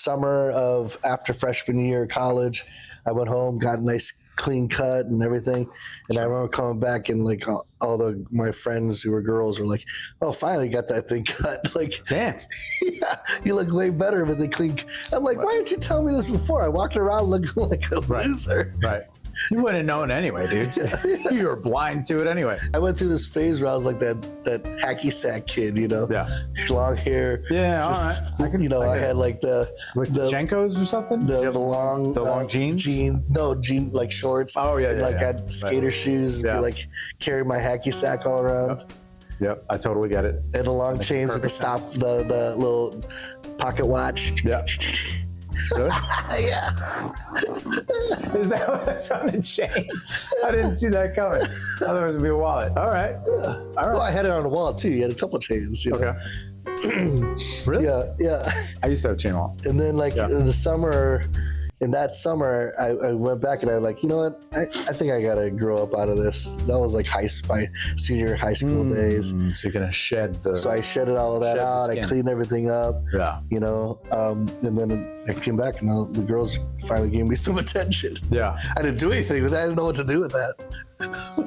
summer of after freshman year of college, I went home, got a nice clean cut and everything. And I remember coming back and like all my friends who were girls were like, "Oh, finally got that thing cut." Like, damn, yeah, you look way better with the clean. I'm like, why didn't you tell me this before? I walked around looking like a loser. Right. You wouldn't have known anyway, dude. You were blind to it anyway. I went through this phase where I was like that hacky sack kid, you know? Yeah. Long hair. Yeah, just, all right. I had like the Jenkos or something? The long jeans? Jean like shorts. Oh, yeah, yeah. Like I had skater shoes, like carry my hacky sack all around. Yep, I totally get it. And the long chains with the little pocket watch. Yeah. Really? Yeah. Is that what's on the chain? I didn't see that coming. I thought it was gonna be a wallet. All right. All right. Well, I had it on the wall too. You had a couple of chains. You know? Really? Yeah. I used to have a chain wallet. And then in that summer, I went back and I was like, you know what? I think I gotta grow up out of this. That was like my senior high school days. So you're gonna shed the. So I shedded all of that out. I cleaned everything up. Yeah. You know, and then I came back and the girls finally gave me some attention. Yeah. I didn't do anything with that. I didn't know what to do with that.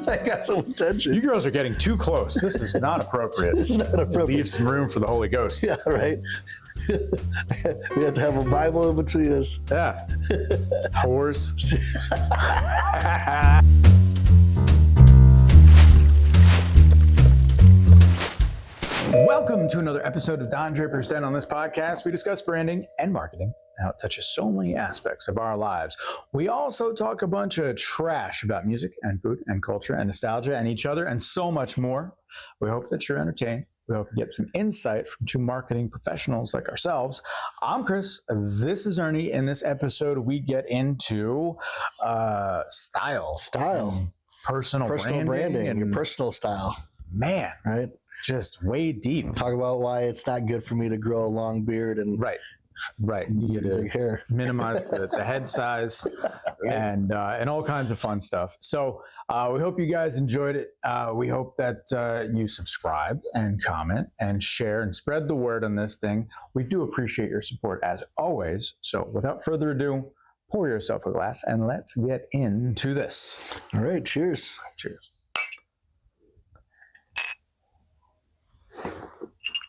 I got some attention. You girls are getting too close. This is not appropriate. It's not appropriate. Leave some room for the Holy Ghost. Yeah, right. We have to have a Bible in between us. Yeah. Whores. Welcome to another episode of Don Draper's Den. On this podcast, we discuss branding and marketing and how it touches so many aspects of our lives. We also talk a bunch of trash about music and food and culture and nostalgia and each other and so much more. We hope that you're entertained. We hope you get some insight from two marketing professionals like ourselves. I'm Chris. This is Ernie. In this episode, we get into style, personal branding, and your personal style. Man, right? Just way deep. Talk about why it's not good for me to grow a long beard and right. You get big hair. Minimize the head size and all kinds of fun stuff. So we hope you guys enjoyed it. We hope that you subscribe and comment and share and spread the word on this thing. We do appreciate your support as always. So without further ado, pour yourself a glass and let's get into this. All right. Cheers. Cheers.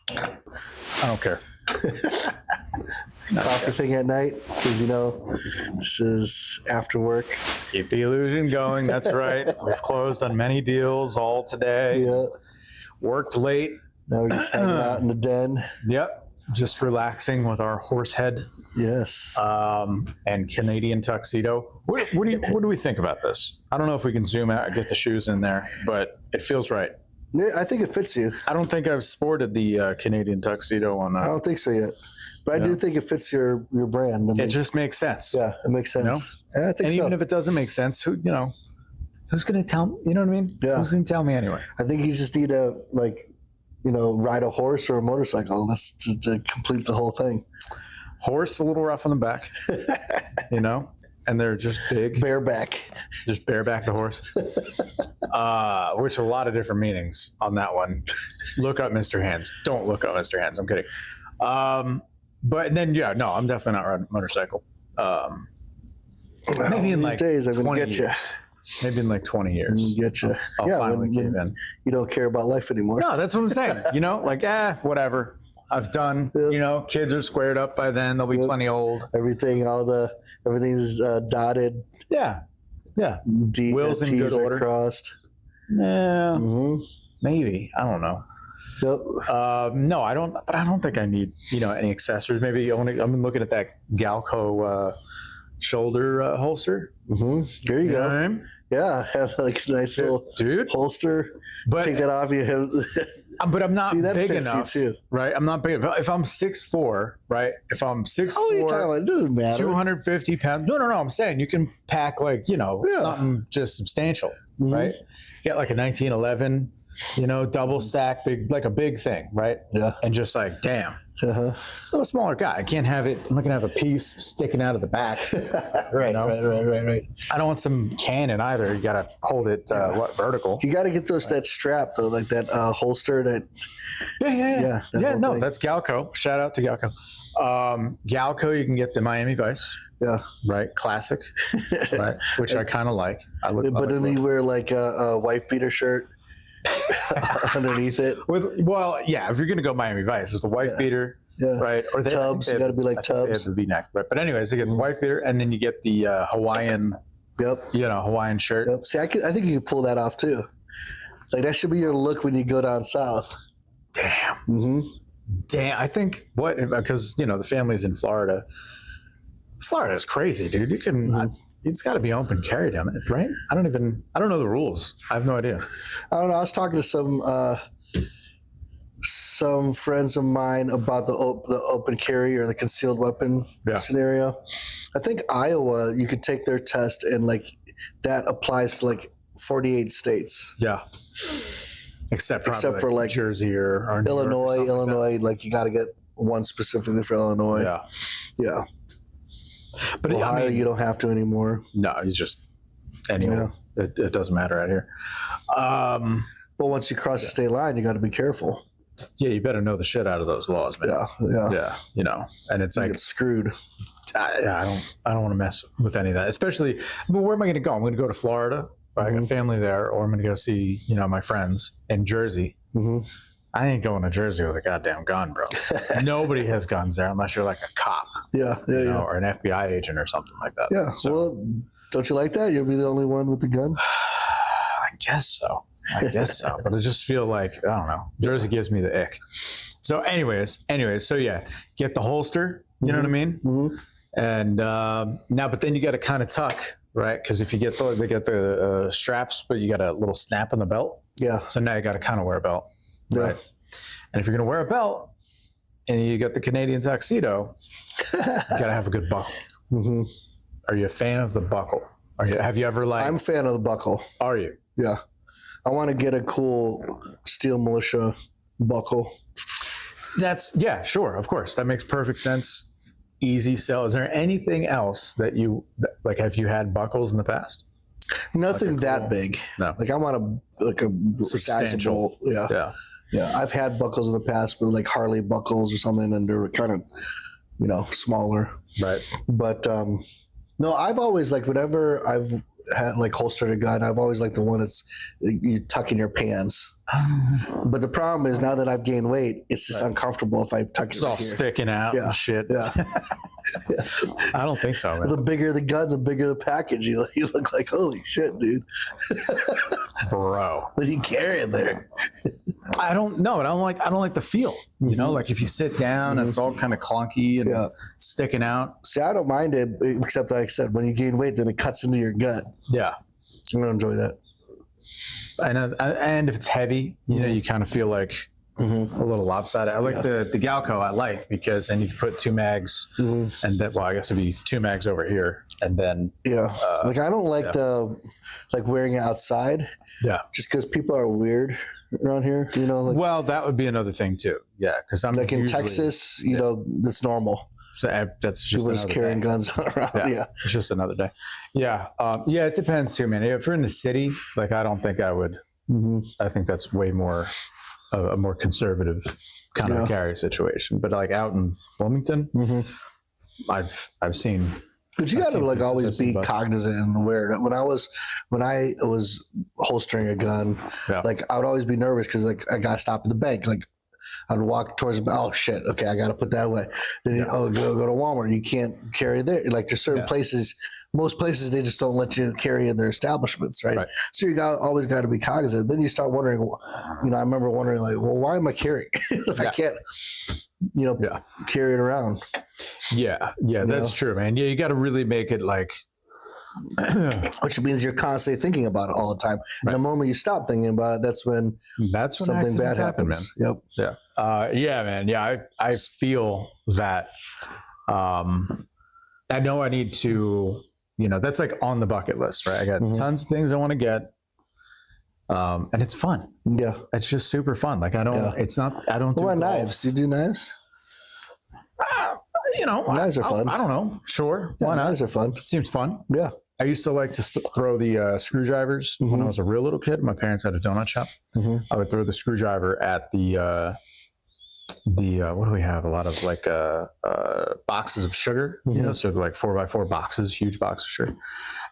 I don't care. Coffee thing at night because this is after work. Keep the illusion going. That's right. We've closed on many deals all today. Yeah. Worked late. Now we're just hanging out in the den. Yep. Just relaxing with our horse head. Yes. And Canadian tuxedo. What do we think about this? I don't know if we can zoom out and get the shoes in there, but it feels right. Yeah, I think it fits you. I don't think I've sported the Canadian tuxedo on. I don't think so yet, but I do think it fits your brand. It just makes sense. Yeah, it makes sense. Yeah, I think and even if it doesn't make sense, who's going to tell me? You know what I mean? Yeah. Who's going to tell me anyway? I think you just need to ride a horse or a motorcycle. That's to complete the whole thing. Horse a little rough on the back, and they're just big. Bareback. Just bareback the horse. Which a lot of different meanings on that one. Look up Mr. Hands. Don't look up Mr. Hands. I'm kidding. But then, I'm definitely not riding a motorcycle. Maybe in these days, I'm going to get years. Maybe in like 20 years. Get you. I'll finally cave in. You don't care about life anymore. No, that's what I'm saying. Whatever. I've done, kids are squared up by then. They'll be plenty old. Everything's dotted. Yeah. Wheels in good order. Crossed. Yeah. Mm-hmm. Maybe. I don't know. Yep. No, I don't. But I don't think I need, any accessories. Maybe I'm looking at that Galco shoulder holster. Mm-hmm. There you go. Know what I mean? Yeah, have like a nice little holster. But take that off. You have. But I'm not big enough, right? I'm not big enough. If I'm 6'4", right? If I'm 6'4", how are you talking about? It doesn't matter. 250 pounds. No. I'm saying you can pack something just substantial, right? Get like a 1911, double stack, big, like a big thing, right? Yeah. And just like, damn, I'm a smaller guy. I can't have it. I'm not gonna have a piece sticking out of the back. Right, you know? right. I don't want some cannon either. You gotta hold it vertical. You got to get that strap though, like that holster. Yeah. No, thing. that's Galco. Shout out to Galco. Galco, you can get the Miami Vice. Yeah. Right. Classic. Right. Which I kind of like. But then you wear like a wife beater shirt underneath it. If you're gonna go Miami Vice, it's the wife beater, right? Or Tubs. You got to be like Tubs. The V-neck, right? But anyways, you get the wife beater, and then you get the Hawaiian. Yep. Hawaiian shirt. Yep. See, I think you can pull that off too. Like that should be your look when you go down south. Damn. Mm-hmm. Damn. I think because the family's in Florida. Florida's crazy, dude. You can. It's got to be open carry down there, right? I don't know the rules. I have no idea. I don't know. I was talking to some friends of mine about the open carry or the concealed weapon scenario. I think Iowa, you could take their test and like that applies to like 48 states. Yeah. Except for like Jersey or Illinois, like you got to get one specifically for Illinois. Yeah. But Ohio, you don't have to anymore. No, it's just anyway. Yeah. It doesn't matter out here. Well, once you cross the state line, you got to be careful. Yeah, you better know the shit out of those laws, man. Yeah. And it's like get screwed. I don't want to mess with any of that. Especially, where am I going to go? I'm going to go to Florida. I got family there, or I'm going to go see my friends in Jersey. Mm-hmm. I ain't going to Jersey with a goddamn gun, bro. Nobody has guns there unless you're like a cop. Or an FBI agent or something like that. Yeah. So, well, don't you like that? You'll be the only one with the gun? I guess so. But I just feel like, I don't know. Jersey gives me the ick. So anyways. So yeah, get the holster. You know what I mean? Mm-hmm. And but then you got to kind of tuck, right? Because if you get they get the straps, but you got a little snap in the belt. Yeah. So now you got to kind of wear a belt. Right. And if you're going to wear a belt and you got the Canadian tuxedo, you got to have a good buckle. Mm-hmm. Are you a fan of the buckle? Have you ever I'm a fan of the buckle. Are you? Yeah. I want to get a cool steel militia buckle. Sure. Of course. That makes perfect sense. Easy sell. Is there anything else that have you had buckles in the past? Nothing that big. No. Like I want a substantial. Yeah, I've had buckles in the past, but like Harley buckles or something, and they're kind of, smaller. Right. But no, I've always whenever I've had holstered a gun, I've always liked the one that's you tuck in your pants. But the problem is now that I've gained weight, it's just uncomfortable if I tuck it. It's all sticking out and shit. Yeah. I don't think so, man. The bigger the gun, the bigger the package. You look like, holy shit, dude. Bro. What are you carrying there? I don't know. I don't like the feel. Like if you sit down and it's all kind of clunky and sticking out. See, I don't mind it, except like I said, when you gain weight, then it cuts into your gut. Yeah. I don't enjoy that. And if it's heavy, you kind of feel like a little lopsided. I like the Galco. I like because then you can put two mags, and then I guess it'd be two mags over here, and then I don't like the wearing it outside. Yeah, just because people are weird around here. Well, that would be another thing too. Yeah, because I'm in Texas. That's normal. So that's just people just carrying guns around. Yeah, it's just another day. Yeah, it depends too, man. If you're in the city, I don't think I would. I think that's way more a more conservative kind of carry situation. But out in Wilmington, I've seen. But you got to always be cognizant and aware. When I was holstering a gun, I would always be nervous because I got to stop at the bank. I'd walk towards them. Oh shit! Okay, I got to put that away. Then go to Walmart. You can't carry there. There's certain places. Most places they just don't let you carry in their establishments, right? So you always got to be cognizant. Then you start wondering. I remember wondering well, why am I carrying if I can't, carry it around? Yeah, that's true, man. Yeah, you got to really make it which means you're constantly thinking about it all the time. And the moment you stop thinking about it, that's when something bad happens. Man. Yep. Yeah. Man. Yeah. I feel that, I know I need to, that's on the bucket list, right? I got tons of things I want to get. And it's fun. Yeah. It's just super fun. I don't do knives. You do knives? Knives are fun. I don't know. Sure. Yeah, Why not? knives are fun. Seems fun. Yeah. I used to like to throw the screwdrivers when I was a real little kid. My parents had a donut shop. I would throw the screwdriver at the what do we have? A lot of like boxes of sugar, so like 4x4 boxes, huge box of sugar.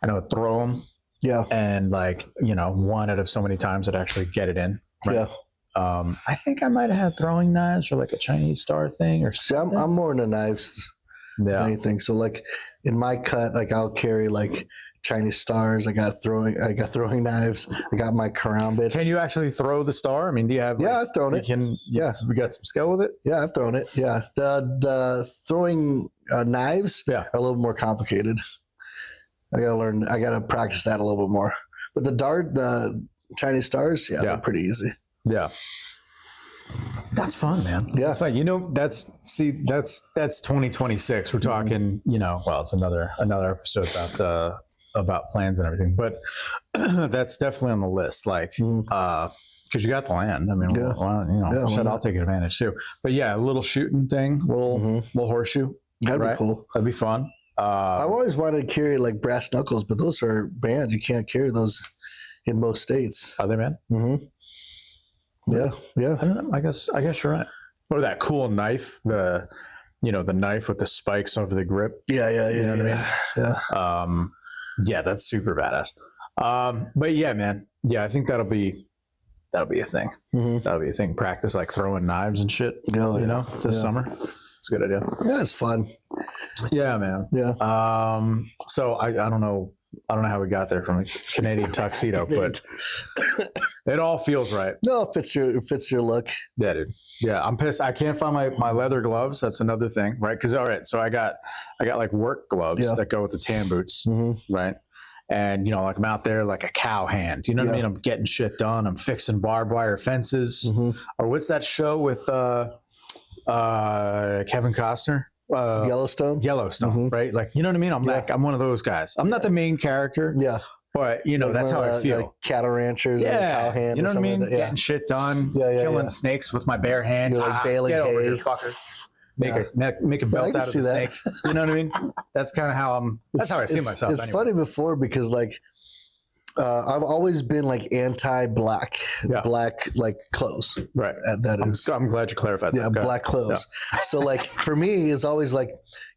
And I would throw them. Yeah. And like, one out of so many times I'd actually get it in. Right? Yeah. I think I might have had throwing knives or like a Chinese star thing or something. See, I'm more into knives than anything. So like in my cut, like I'll carry like Chinese stars. I got throwing knives. I got my karambits. Can you actually throw the star? I mean, do you have? Yeah, I've thrown it. We got some skill with it. Yeah, I've thrown it. Yeah, the throwing knives are a little more complicated. I gotta learn. I gotta practice that a little bit more. But the Chinese stars, they're pretty easy. Yeah. That's fun, man. Yeah. That's fun. That's 2026. We're talking, it's another episode about plans and everything, but that's definitely on the list. Like, cause you got the land. I mean, I'll take advantage too, but a little shooting thing, little horseshoe. That'd be cool. That'd be fun. I've always wanted to carry like brass knuckles, but those are banned. You can't carry those in most states. Are they, man? Mm-hmm. Yeah. I don't know. I guess you're right. Or that cool knife, the knife with the spikes over the grip. Yeah. You know what I mean? Yeah. That's super badass. But yeah, man. Yeah, I think that'll be a thing. That'll be a thing. Practice like throwing knives and shit. This summer. It's a good idea. Yeah, it's fun. Yeah, man. Yeah. So I don't know how we got there from a Canadian tuxedo, but it all feels right. No, it fits your look. Yeah, dude. Yeah, I'm pissed. I can't find my leather gloves. That's another thing, right? Because so I got like work gloves that go with the tan boots, right? And like I'm out there like a cowhand. You know what I mean? I'm getting shit done. I'm fixing barbed wire fences. Or what's that show with Kevin Costner? Yellowstone, right? Like, you know what I mean? I'm one of those guys. I'm not the main character. Yeah. But that's how I feel. Like cattle ranchers, cowhand. You know what I mean? Like getting shit done, killing snakes with my bare hand. You're like baling get over hay. here, fucker. Make a belt out of the snake. You know what I mean? That's kind of how that's how I see myself. It's funny before because like I've always been like anti-black, black like clothes. Right. I'm glad you clarified that. Yeah, black clothes. Yeah. So like for me, it's always like,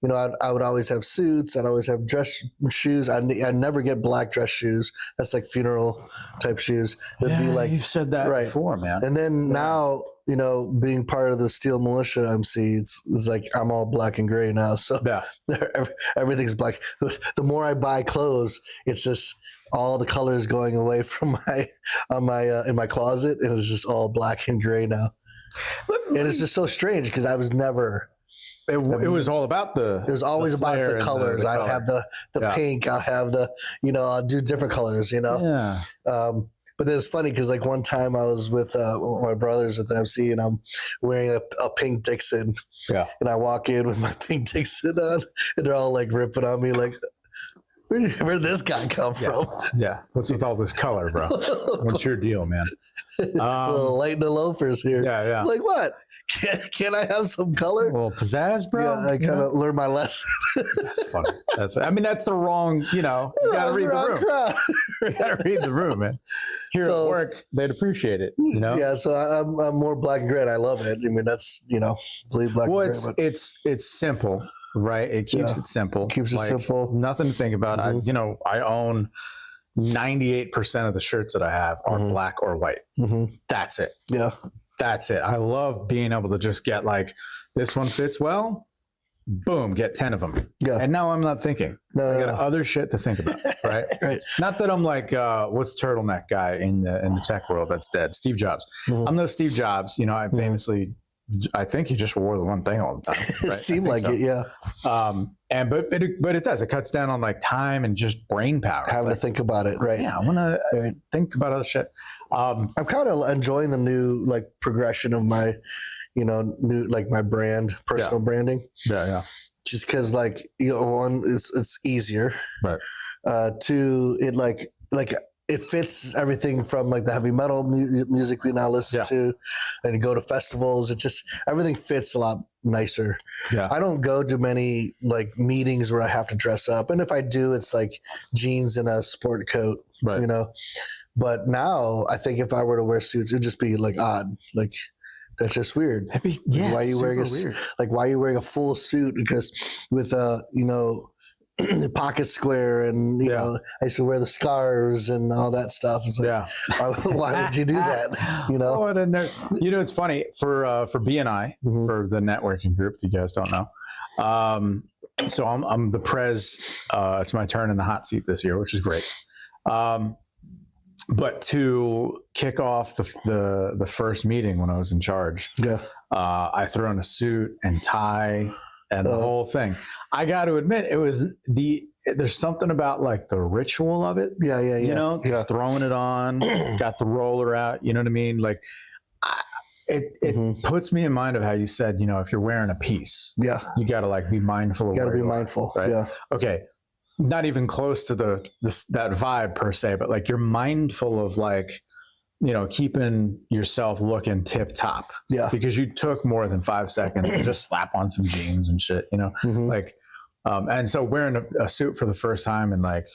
I would always have suits. I'd always have dress shoes. I never get black dress shoes. That's like funeral type shoes. It'd be like, you've said that before, man. And then now, being part of the Steel Militia MC, it's like I'm all black and gray now. So everything's black. The more I buy clothes, it's just all the colors going away from in my closet, and it's just all black and gray now. And it's just so strange because I was never. It was all about It was always about the colors. I have the pink. I have I'll do different colors. Yeah. But it's funny because like one time I was with my brothers at the MC and I'm wearing a pink Dixon. Yeah. And I walk in with my pink Dixon on, and they're all like ripping on me like, where'd this guy come from? Yeah. What's with all this color, bro? What's your deal, man? A little light in the loafers here. Yeah. Like what? Can I have some color? A little pizzazz, bro. Yeah, I kind of learned my lesson. That's funny. That's the wrong, you gotta read the room. You gotta read the room, man. Here at work, they'd appreciate it, Yeah, so I'm more black and gray, and I love it. I mean, that's, believe black and gray. Well, it's simple, right? It keeps it simple. Keeps it simple. Nothing to think about. I own 98% of the shirts that I have are black or white. That's it. Yeah. That's it. I love being able to just get like, this one fits well, boom, get 10 of them. Yeah. And now I'm not thinking. I got other shit to think about, right? Right. Not that I'm like, what's turtleneck guy in the tech world that's dead? Steve Jobs. I'm no Steve Jobs. I famously, I think he just wore the one thing all the time. Right? It seemed like it, yeah. But it does. It cuts down on like time and just brain power. Having to think about it, right? Yeah, I want to think about other shit. I'm kind of enjoying the new like progression of my, new like my brand, personal branding. Yeah. Just because like one is it's easier, right? Two, it like it fits everything from like the heavy metal music we now listen to, and you go to festivals. It just everything fits a lot nicer. Yeah. I don't go to many like meetings where I have to dress up. And if I do, it's like jeans and a sport coat, Right. you know. But now I think if I were to wear suits, it'd just be like odd. Like that's just weird. Yeah. Why are you wearing weird. why are you wearing a full suit? Because with the pocket square and you know, I used to wear the scarves and all that stuff. It's like, why would you do that? You know? Oh, and then you know, it's funny for BNI, for the networking group that you guys don't know. So I'm the pres. It's my turn in the hot seat this year, which is great. But to kick off the first meeting when I was in charge, I threw on a suit and tie and the whole thing. I got to admit, it was there's something about like the ritual of it. You know, just throwing it on, got the roller out. You know what I mean? Like, it puts me in mind of how you said, you know, if you're wearing a piece, you got to like be mindful of. You got to be mindful, right? Yeah. Okay. Not even close to that vibe per se, but like you're mindful of like, you know, keeping yourself looking tip top. Yeah. Because you took more than 5 seconds to just slap on some jeans and shit, you know, like, and so wearing a suit for the first time in like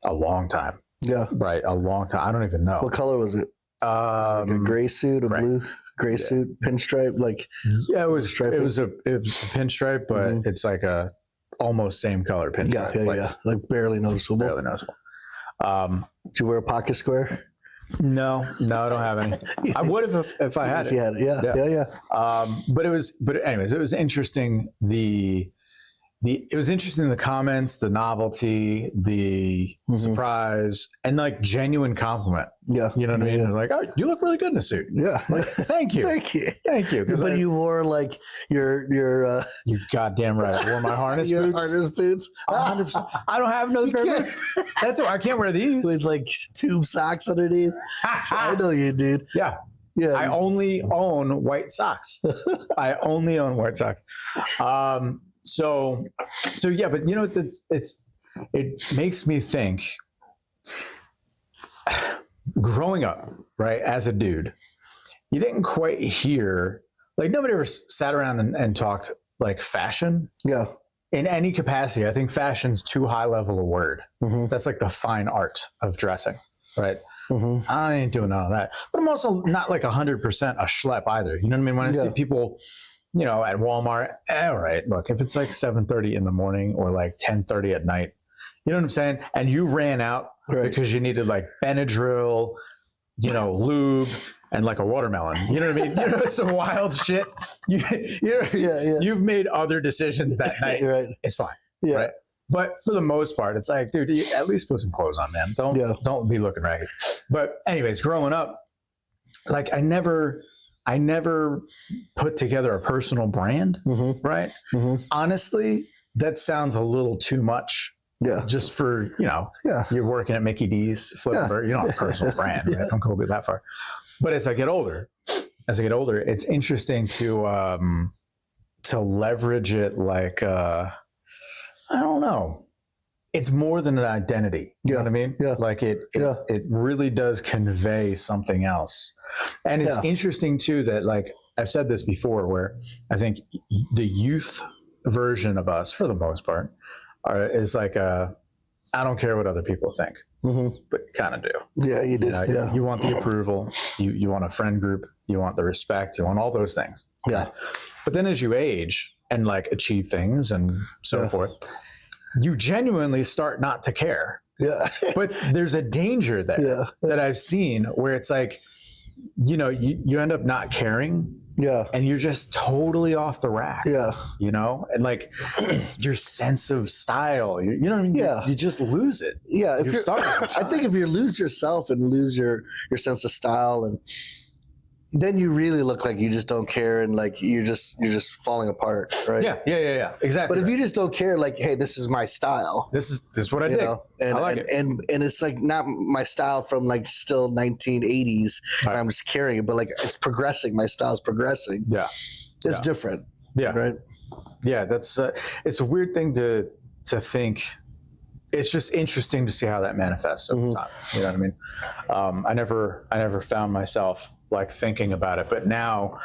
a long time. Yeah. Right. A long time. I don't even know. What color was it? Was it like a gray suit, a blue gray suit, pinstripe? Like, yeah, it was a pinstripe, but it's like a almost same color pinstripe. Like barely noticeable. Barely noticeable. Did you wear a pocket square? No, I don't have any. I would have if I had it. If you had it, But anyways, it was interesting. It was interesting, the comments, the novelty, the surprise, and like genuine compliment. Yeah. You know what I mean? They're like, oh, you look really good in a suit. Yeah. Like, thank you. Thank you. Thank you. But you wore like your you're goddamn right. I wore my harness boots. Harness boots. 100%. I don't have another pair of boots. That's why I can't wear these. With like tube socks underneath. I know you, dude. Yeah. Yeah. I only own white socks. I only own white socks. So yeah, but you know, it makes me think, growing up, right, as a dude, you didn't quite hear, like nobody ever sat around and talked like fashion. Yeah. In any capacity. I think fashion's too high level a word. That's like the fine art of dressing, right? I ain't doing none of that. But I'm also not like 100% a schlep either. You know what I mean? When I see people, you know, at Walmart, all right, look, if it's like 7:30 in the morning or like 10:30 at night, you know what I'm saying? And you ran out because you needed like Benadryl, you know, lube, and like a watermelon. You know what I mean? You know, some wild shit. You've made other decisions that night. It's fine. Yeah. Right? But for the most part, it's like, dude, you at least put some clothes on, man. Don't be looking ragged. But anyways, growing up, like I never put together a personal brand, right? Honestly, that sounds a little too much. Yeah. Just for, you know, you're working at Mickey D's, flipping burger, you don't have a personal brand, right? Don't go that far. But as I get older, it's interesting to leverage it like, I don't know. It's more than an identity. You know what I mean? Yeah. Like it really does convey something else. And it's interesting too that, like I've said this before, where I think the youth version of us, for the most part, is like I don't care what other people think, but kind of do. Yeah, you do. You want the approval. You want a friend group. You want the respect. You want all those things. Yeah. But then as you age and like achieve things and so forth, you genuinely start not to care. Yeah. But there's a danger there that I've seen where it's like, you know, you end up not caring. Yeah. And you're just totally off the rack. Yeah. You know, and like your sense of style, you know what I mean? Yeah. You just lose it. Yeah. If I think if you lose yourself and lose your sense of style, and then you really look like you just don't care, and like you're just falling apart, right? Yeah. Exactly. But if you just don't care, like, hey, this is my style. This is what I dig. And I like it. And it's like not my style from like still 1980s. Right. I'm just carrying it, but like it's progressing. My style's progressing. Yeah. It's different. Yeah. Right. Yeah. That's it's a weird thing to think. It's just interesting to see how that manifests over time. You know what I mean? I never found myself like thinking about it, but now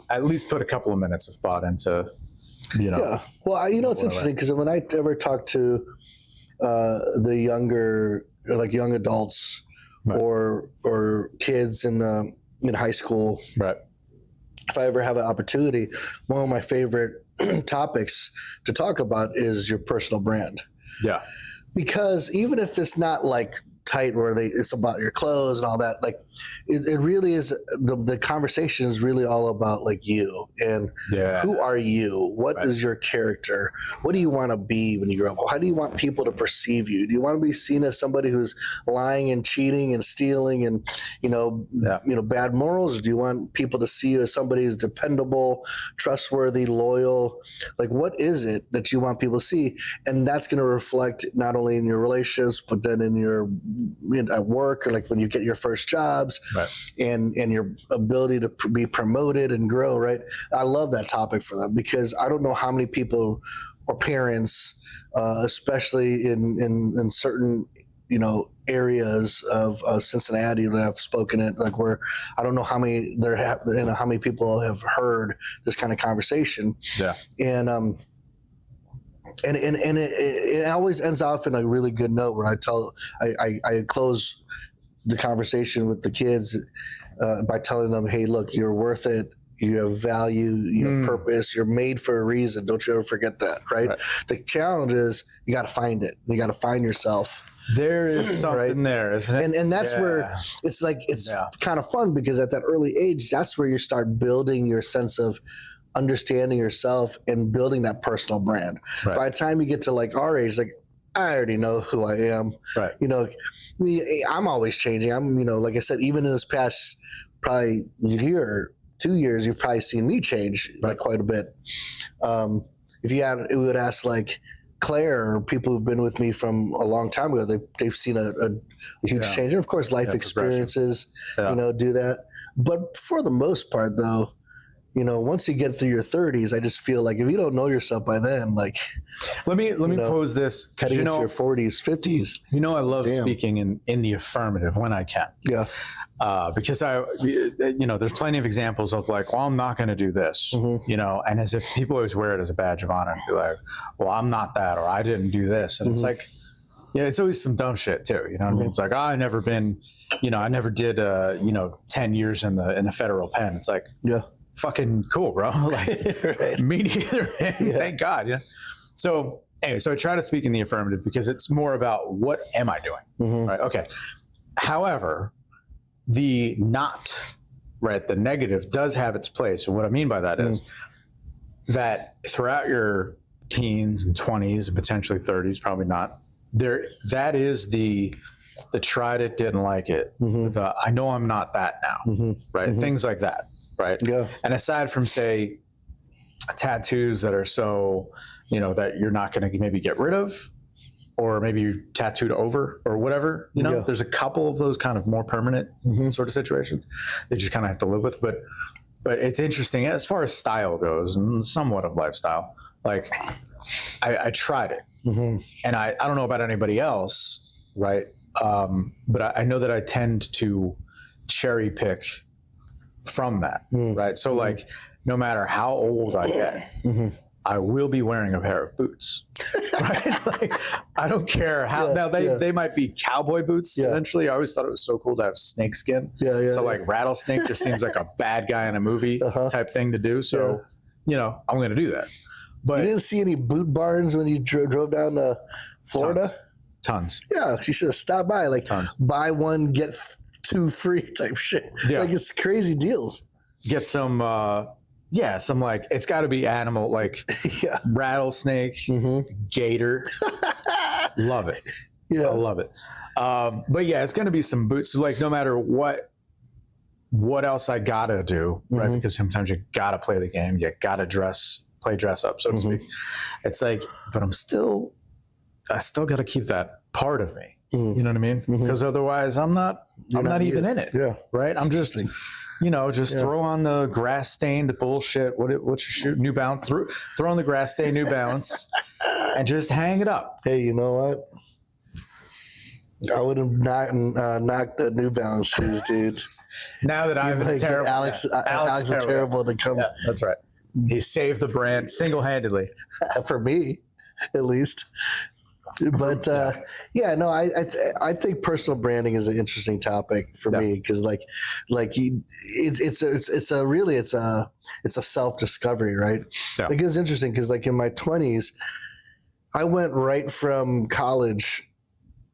at least put a couple of minutes of thought into, Yeah. Well, it's interesting because when I ever talk to the younger, like young adults Right. or kids in high school, right. if I ever have an opportunity, one of my favorite topics to talk about is your personal brand. Yeah. Because even if it's not like tight where it's about your clothes and all that, like it really is, the conversation is really all about like you and who are you? What is your character? What do you want to be when you grow up? How do you want people to perceive you? Do you want to be seen as somebody who's lying and cheating and stealing and bad morals? Or do you want people to see you as somebody who's dependable, trustworthy, loyal? Like, what is it that you want people to see? And that's going to reflect not only in your relationships, but then in your at work, or like when you get your first jobs, and your ability to be promoted and grow. Right. I love that topic for them because I don't know how many people or parents, especially in certain areas of Cincinnati that I've spoken at, like where I don't know how many how many people have heard this kind of conversation. Yeah. And it always ends off in a really good note where I close the conversation with the kids by telling them, hey, look, you're worth it. You have value, you have purpose, you're made for a reason. Don't you ever forget that, right? The challenge is you got to find it. You got to find yourself. There is something there, isn't it? And that's where it's like, it's kind of fun because at that early age, that's where you start building your sense of understanding yourself and building that personal brand. By the time you get to like our age, like I already know who I am. Right. I'm always changing. I'm, like I said, even in this past probably year, 2 years, you've probably seen me change like quite a bit. If you would ask like Claire or people who've been with me from a long time ago, they've seen a huge change. And of course, life experiences, do that. But for the most part, though, once you get through your 30s, I just feel like if you don't know yourself by then, like, let me pose this. Heading into your 40s, 50s. I love speaking in the affirmative when I can. Yeah. Because there's plenty of examples of like, well, I'm not going to do this, and as if people always wear it as a badge of honor and be like, well, I'm not that, or I didn't do this. And it's like, it's always some dumb shit too. You know what I mean? It's like, I never did, 10 years in the federal pen. It's like, fucking cool, bro. Like, me neither. Thank God. Yeah. So anyway, so I try to speak in the affirmative because it's more about what am I doing? Right. Okay. However, the negative does have its place. And what I mean by that is that throughout your teens and 20s and potentially 30s, probably not, that is the tried it, didn't like it. I know I'm not that now. Right. Things like that. Right. Yeah. And aside from, say, tattoos that are so, that you're not going to maybe get rid of, or maybe you tattooed over or whatever, there's a couple of those kind of more permanent sort of situations that you kind of have to live with. But it's interesting as far as style goes and somewhat of lifestyle. Like I tried it and I don't know about anybody else. Right. But I know that I tend to cherry pick from that, right? So like, no matter how old I get, I will be wearing a pair of boots, right? Like, I don't care how. Now they might be cowboy boots eventually. I always thought it was so cool to have snake skin. So like rattlesnake just seems like a bad guy in a movie type thing to do. So I'm going to do that. But you didn't see any boot barns when you drove down to Florida? Tons. Yeah, you should have stopped by. Like buy one get two free type shit. Like it's crazy deals. Get some some like, it's got to be animal, like rattlesnake, gator. Love it. I love it. But it's going to be some boots. So like no matter what else I gotta do, right? Because sometimes you gotta play the game, you gotta play dress up, so to speak. It's like, but I still gotta keep that part of me. You know what I mean? Because otherwise I'm not even in it. Yeah. Right. I'm just, throw on the grass stained bullshit. What's your shoe? New Balance. Throw on the grass stained New Balance and just hang it up. Hey, you know what? I would have knocked the New Balance shoes, dude. Now that I'm Like, terrible, Alex is terrible to come. Yeah, that's right. He saved the brand single-handedly. For me, at least. But I think personal branding is an interesting topic for me because it's a self discovery, right? Yeah. Like it's interesting because like in my 20s, I went right from college,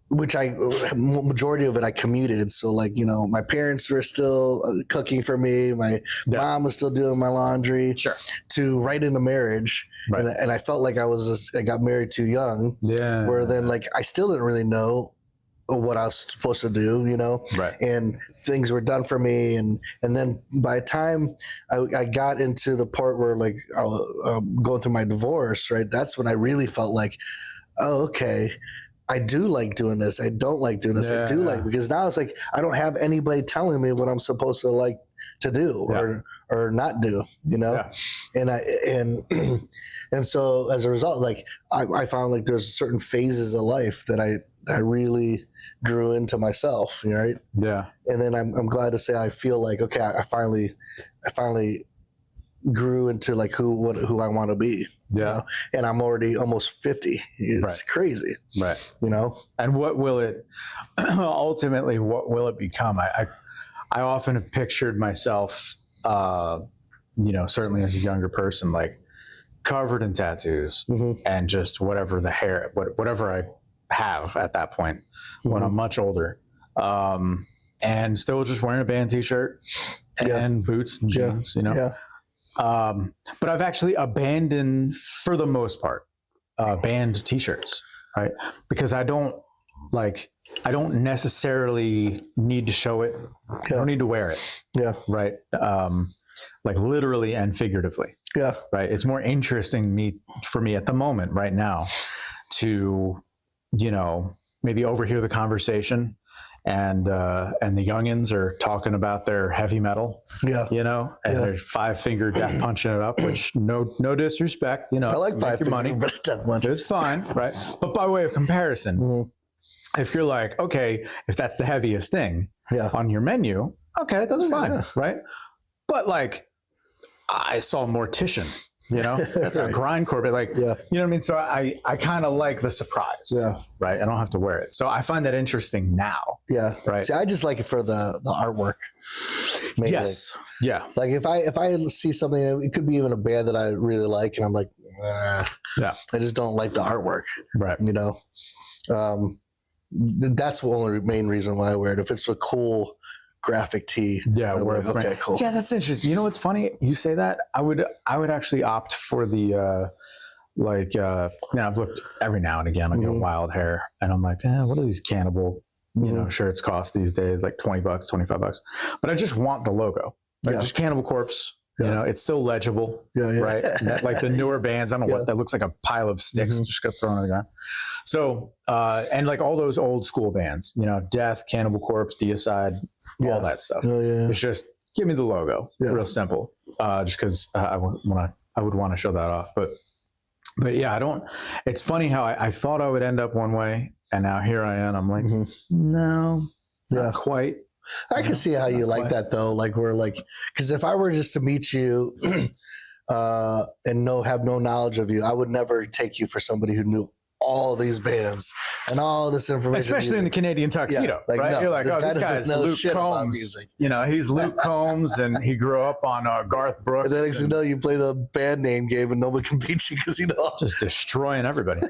which majority of it I commuted. So like, you know, my parents were still cooking for me. My mom was still doing my laundry. Sure. To right into marriage. Right. And I felt like I got married too young. Yeah. Where then like I still didn't really know what I was supposed to do, you know. Right. And things were done for me, and then by the time I got into the part where like I was going through my divorce, right, that's when I really felt like, oh, okay, I do like doing this. I don't like doing this. I do like, because now it's like I don't have anybody telling me what I'm supposed to like to do or not do, you know. And so as a result, like I found like there's certain phases of life that I really grew into myself, right? Yeah. And then I'm glad to say I feel like, okay, I finally grew into like who I want to be. Yeah. You know? And I'm already almost 50. It's crazy. Right. You know? And what will it ultimately, what will it become? I often have pictured myself, you know, certainly as a younger person, like covered in tattoos and just whatever I have at that point when I'm much older, and still just wearing a band t-shirt and boots and jeans, you know. Yeah. But I've actually abandoned, for the most part, band t-shirts, right? Because I don't necessarily need to show it. I don't need to wear it. Yeah. Right. Like literally and figuratively. Yeah. Right. It's more interesting for me at the moment right now to, you know, maybe overhear the conversation and the youngins are talking about their heavy metal, you know, and they're 5-finger death punching it up, which no disrespect, you know, I like 5-finger money, but death punch. It's fine. Right. But by way of comparison, if you're like, okay, if that's the heaviest thing on your menu, okay, that's fine. Right. But like, I saw Mortician, you know, that's a grindcore, but like, you know what I mean? So I kind of like the surprise, right? I don't have to wear it. So I find that interesting now. Yeah. Right. See, I just like it for the artwork. Mainly. Yes. Yeah. Like if I see something, it could be even a band that I really like, and I'm like, I just don't like the artwork. Right. You know, that's the only main reason why I wear it. If it's a cool graphic tee. Yeah. Like, okay, cool. Yeah. That's interesting. You know, what's funny? You say that I would actually opt for the, you know, I've looked every now and again, I get wild hair and I'm like, what are these Cannibal, you know, shirts cost these days? Like $20, $25. But I just want the logo, like just Cannibal Corpse. You know, it's still legible, right? Like the newer bands, I don't know what that looks like, a pile of sticks just got thrown on the ground. So, and like all those old school bands, you know, Death, Cannibal Corpse, Deicide, all that stuff. It's just give me the logo, real simple. Just because I would want to show that off, but yeah, it's funny how I thought I would end up one way, and now here I am. I'm like, no, not quite. I can see how you like that though. Like we're like, because if I were just to meet you and have no knowledge of you, I would never take you for somebody who knew all these bands and all this information. Especially in the Canadian tuxedo, right? No, you're like, this guy's Luke Combs. You know, he's Luke Combs, and he grew up on Garth Brooks. And then next thing you know, you play the band name game, and nobody can beat you because you know, just destroying everybody.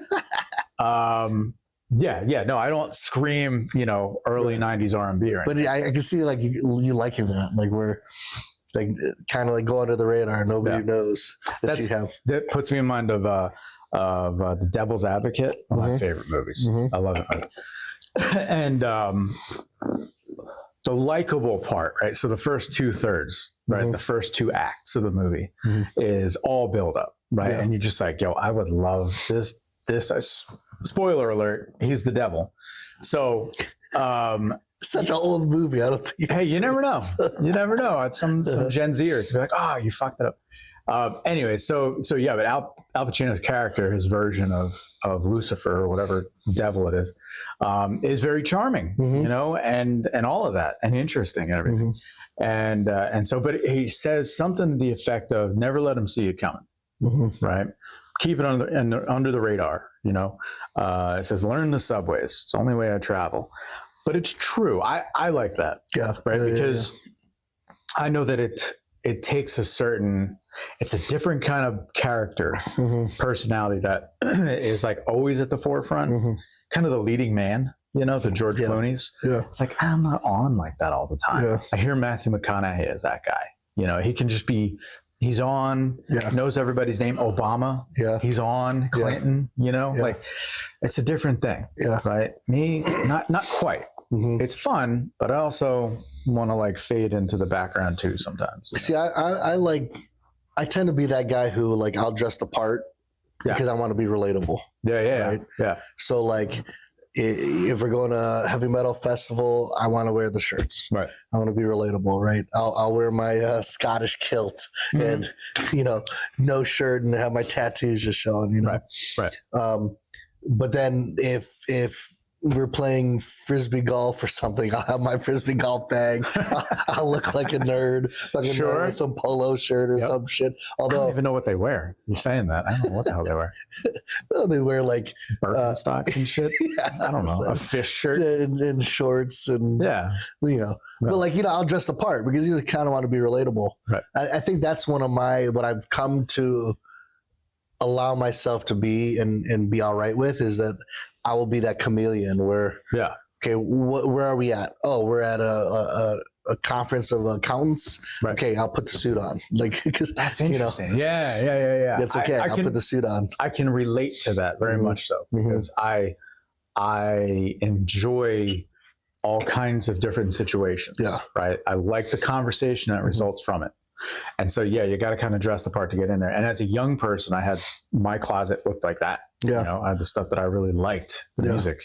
No, I don't scream, you know, early '90s R&B or anything. But I can see like you liking that, like we're like kind of like go under the radar. Nobody knows that you have. That puts me in mind of The Devil's Advocate, one of my favorite movies. I love it. And the likable part, right? So the first 2/3, right? The first 2 acts of the movie is all build up, right? And you're just like, yo, I would love this. Spoiler alert, he's the devil. So such an old movie. I don't think. Hey, you never know. You never know. It's some Gen Zer to be like, you fucked it up. Anyway, so yeah, but Al Pacino's character, his version of Lucifer or whatever devil it is very charming, you know, and all of that, and interesting and everything. And so, but he says something to the effect of never let them see you coming, right? Keep it under the radar, you know? It says, learn the subways. It's the only way I travel. But it's true. I like that. Yeah. Right. Yeah, because I know that it takes it's a different kind of character, personality that is like always at the forefront, kind of the leading man, you know, the George Clooney's. Yeah. It's like, I'm not on like that all the time. Yeah. I hear Matthew McConaughey as that guy. You know, he can just be, he's on, knows everybody's name. Obama, he's on. Clinton, you know, like it's a different thing. Yeah. Right. Me, not quite. It's fun, but I also want to like fade into the background too sometimes. See, I tend to be that guy who like I'll dress the part because I want to be relatable. Right? Yeah. So like if we're going to a heavy metal festival, I want to wear the shirts. Right. I want to be relatable. Right. I'll wear my Scottish kilt and no shirt and have my tattoos just showing. You know. Right. But then if we're playing frisbee golf or something, I'll have my frisbee golf bag. I'll look like a nerd, nerd with some polo shirt or some shit. Although I don't even know what they wear. You're saying that. I don't know what the hell they wear. Well, they wear like Birkenstocks and shit. I don't know. A fish shirt and shorts and But like I'll dress the part because you kind of want to be relatable. Right. I think that's one of what I've come to allow myself to be and be all right with is that I will be that chameleon where, okay, where are we at? Oh, we're at a conference of accountants. Right. Okay, I'll put the suit on. Like, that's interesting. Yeah. That's okay. I'll put the suit on. I can relate to that very much so because I enjoy all kinds of different situations. Yeah. Right. I like the conversation that results from it. And so, you got to kind of dress the part to get in there. And as a young person, I had my closet looked like that. Yeah. You know, I had the stuff that I really liked, the music,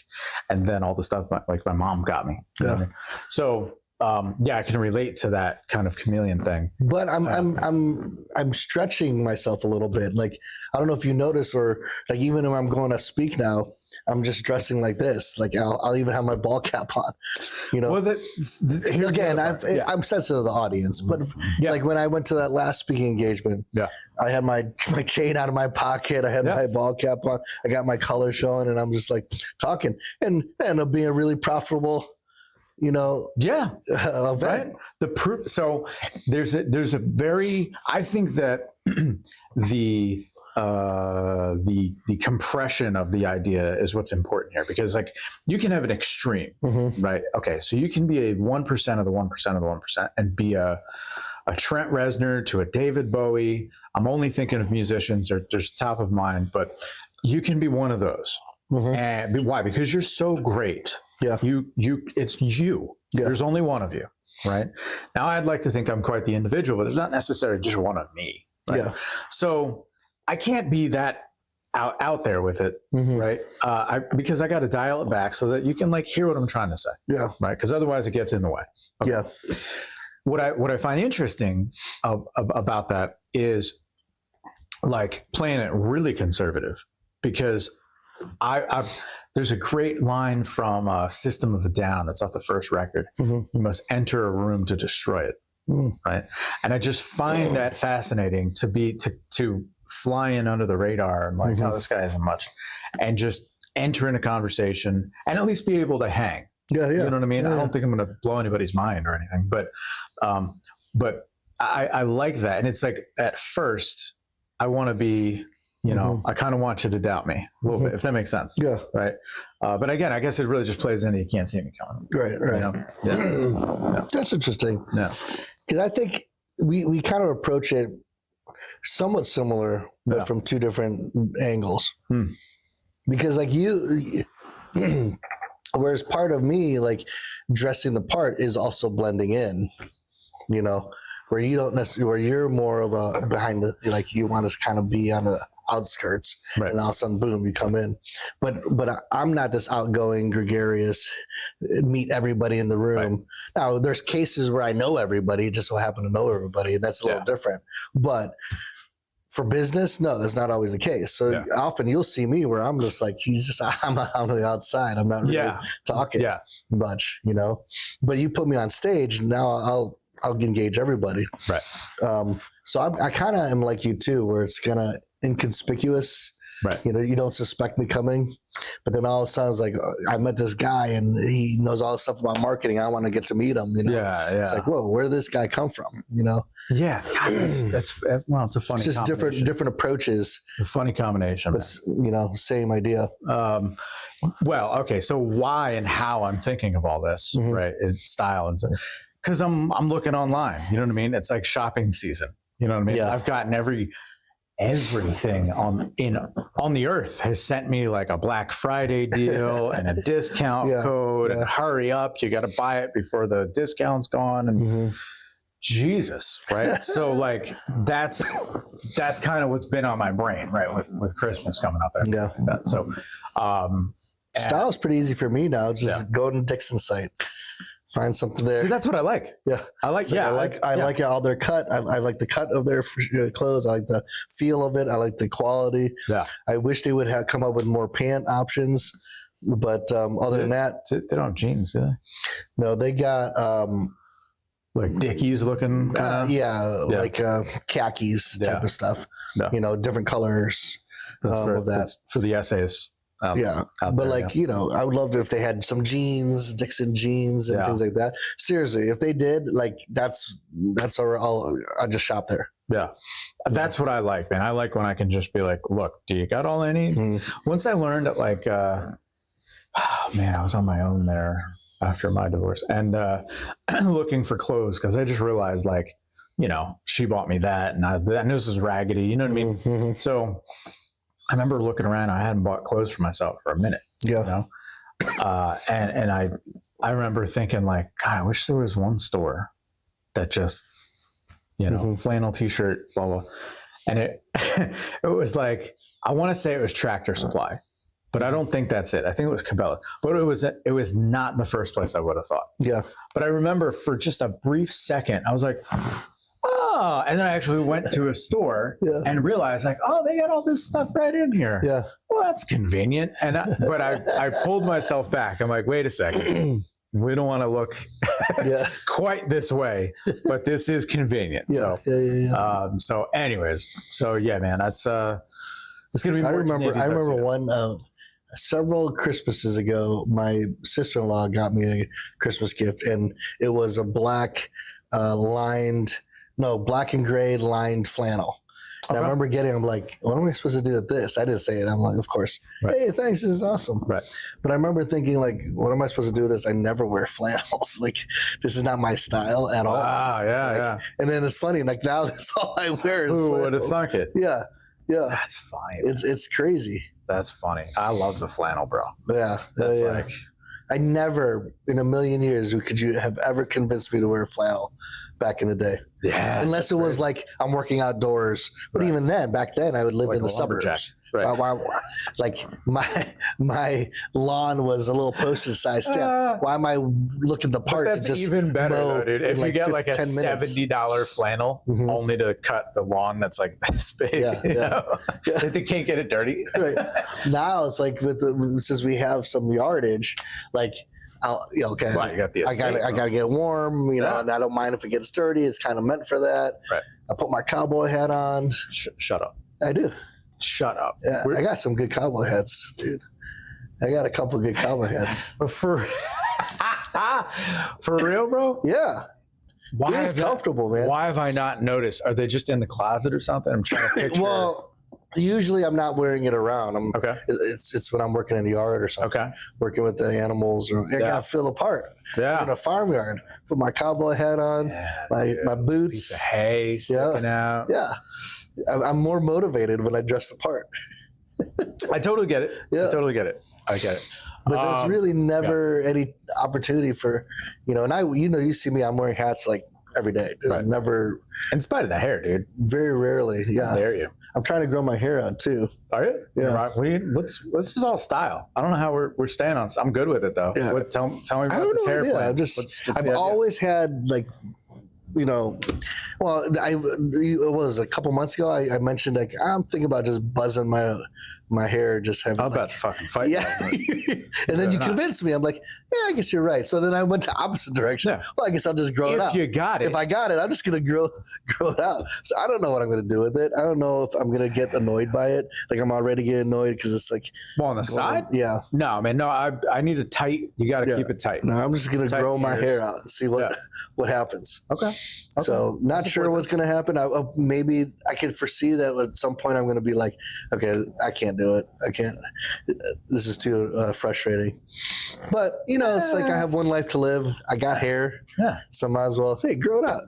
and then all the stuff like my mom got me. Yeah. So, I can relate to that kind of chameleon thing. But I'm stretching myself a little bit. Like, I don't know if you notice or like, even when I'm going to speak now, I'm just dressing like this. Like I'll even have my ball cap on, you know. Well, again, I'm sensitive to the audience, but like when I went to that last speaking engagement, I had my chain out of my pocket. I had my ball cap on. I got my color showing, and I'm just like talking and being a really profitable, event. Right. The proof. So there's a very, I think that the compression of the idea is what's important here, because like you can have an extreme, right? Okay. So you can be a 1% of the 1% of the 1% and be a Trent Reznor to a David Bowie. I'm only thinking of musicians, they're just top of mind, but you can be one of those. And why? Because you're so great. Yeah. It's you. Yeah. There's only one of you, right? Now I'd like to think I'm quite the individual, but there's not necessarily just one of me. Right? Yeah. So I can't be that out there with it, right? Because I got to dial it back so that you can like hear what I'm trying to say. Yeah. Right. Because otherwise it gets in the way. Okay. Yeah. What I find interesting about that is like playing it really conservative, because there's a great line from System of a Down. It's off the first record. You must enter a room to destroy it. Right. And I just find that fascinating to fly in under the radar and like, this guy isn't much, and just enter in a conversation and at least be able to hang. Yeah. You know what I mean? I don't think I'm going to blow anybody's mind or anything, but I like that. And it's like, at first I want to be, I kind of want you to doubt me a little bit, if that makes sense. Yeah. Right. But again, I guess it really just plays into, you can't see me coming. Right. Right. Yeah. That's interesting. Yeah. Because I think we kind of approach it somewhat similar, but from two different angles. Because like whereas part of me, like dressing the part is also blending in, where you don't necessarily, where you're more of a behind the, like you want to kind of be on the outskirts, right. And all of a sudden, boom, you come in. But I'm not this outgoing, gregarious, meet everybody in the room. Right. Now, there's cases where I know everybody, just so happen to know everybody, and that's a little different. But for business, no, that's not always the case. So often you'll see me where I'm just like, I'm on the outside. I'm not really talking much, But you put me on stage, now I'll engage everybody. Right. So I kind of am like you too, where it's kind of inconspicuous. Right. You know, you don't suspect me coming, but then all of a sudden it's like, I met this guy and he knows all this stuff about marketing. I want to get to meet him. You know, Yeah. it's like, whoa, where did this guy come from? You know, Yeah. God, that's well, it's a funny. it's just different approaches. It's a funny combination. But you know, same idea. Well, okay. So why and how I'm thinking of all this, right? It's style and because I'm looking online. You know what I mean? It's like shopping season. You know what I mean? Yeah. I've gotten everything on the earth has sent me like a Black Friday deal and a discount code and hurry up, you got to buy it before the discount's gone and Jesus, right? So like that's kind of what's been on my brain, right? With Christmas coming up. Yeah. So Style is pretty easy for me now. Just go to Dixon's site, find something there. See, that's what I like. Yeah, I like. I like how they're cut. I like the cut of their clothes. I like the feel of it. I like the quality. Yeah. I wish they would have come up with more pant options, but other than that, they don't have jeans, do they? No, they got like Dickies looking. Like khakis type of stuff. Yeah. You know, different colors of that. That's for the essays. But there, like, you know, I would love if they had some jeans, Dixon jeans and things like that. Seriously, if they did, like, that's all. I just shop there. Yeah. That's what I like, man. I like when I can just be like, look, do you got all I need? Once I learned that, like, I was on my own there after my divorce and looking for clothes because I just realized, like, you know, she bought me that and I knew this was raggedy, you know what I mean? So I remember looking around. I hadn't bought clothes for myself for a minute. Yeah. You know? And I remember thinking, like, God, I wish there was one store that just, you know, flannel t-shirt, blah, blah. And it was like, I want to say it was Tractor Supply, but I don't think that's it. I think it was Cabela, but it was not the first place I would have thought. Yeah. But I remember for just a brief second, I was like, oh, and then I actually went to a store and realized, like, oh, they got all this stuff right in here. Yeah. Well, that's convenient. And but I pulled myself back. I'm like, wait a second. We don't want to look quite this way, but this is convenient. Yeah. So anyways, yeah, man, that's it's gonna be. I remember several Christmases ago, my sister-in-law got me a Christmas gift, and it was a black black and gray lined flannel. And I remember I'm like, what am I supposed to do with this? I didn't say it. I'm like, of course. Right. Hey, thanks. This is awesome. Right. But I remember thinking, like, what am I supposed to do with this? I never wear flannels. Like, this is not my style at all. Yeah. And then it's funny. Like, now that's all I wear is Who flannels. would have thunk it? Yeah. That's funny. It's crazy. That's funny. I love the flannel, bro. Yeah. That's like... I never in a million years could you have ever convinced me to wear flannel back in the day. Yeah. Unless it was like I'm working outdoors. But even then, back then, I would live in the suburbs. Right. Like my lawn was a little postage size stamp. Why am I looking the part that's to just even better, though, dude. If you get like a $70 flannel only to cut the lawn that's like this big, they can't get it dirty. Right. Now it's like since we have some yardage, like you got the estate, I got to get warm, and I don't mind if it gets dirty. It's kind of meant for that. Right. I put my cowboy hat on. Shut up. I do. Shut up. Yeah, I got some good cowboy hats, dude. I got a couple good cowboy hats. For real, bro? Yeah. It's comfortable, man. Why have I not noticed? Are they just in the closet or something? I'm trying to picture. Well, usually I'm not wearing it around. Okay. It's when I'm working in the yard or something. Okay. Working with the animals, or I gotta feel the part. Yeah. In a farmyard. Put my cowboy hat on, my boots. Piece of hay sticking out. Yeah. I'm more motivated when I dress the part. I totally get it. Yeah. I totally get it. I get it. But there's really never any opportunity for, and you see me, I'm wearing hats like every day. There's never. In spite of the hair, dude. Very rarely. Yeah. How dare you? I'm trying to grow my hair out too. Are you? Yeah. This is all style. I don't know how we're staying on. I'm good with it though. Yeah. Tell me about this hair plan. I've always had like, it was a couple months ago. I mentioned like I'm thinking about just buzzing my hair just having. I'm about to fucking fight. Yeah. And then you convinced me. I'm like, yeah, I guess you're right. So then I went to opposite direction. Yeah. Well, I guess I'll just grow it out. If you got it. If I got it, I'm just going to grow it out. So I don't know what I'm going to do with it. I don't know if I'm going to get annoyed by it. Like I'm already getting annoyed because it's like. Well, on the side? Yeah. No, man. No, I need it tight. You got to keep it tight. No, I'm just going to grow my hair out and see what happens. Okay. So not sure what's going to happen. Maybe I could foresee that at some point I'm going to be like, okay, I can't do it. I can't. This is too frustrating. But, it's like I have one life to live. I got hair. Yeah. So I might as well, hey, grow it out.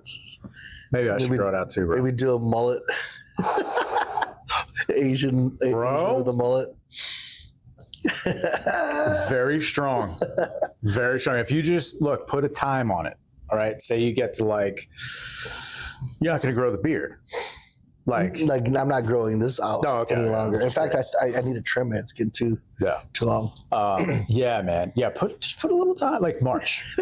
Maybe I should grow it out too, bro. Maybe do a mullet. Asian with a mullet. Very strong. Very strong. If you just, put a time on it. All right. Say you get to you're not going to grow the beard. Like I'm not growing this out any longer. In fact, I need to trim it. It's getting too long. Yeah, man. Yeah, just put a little time, like March.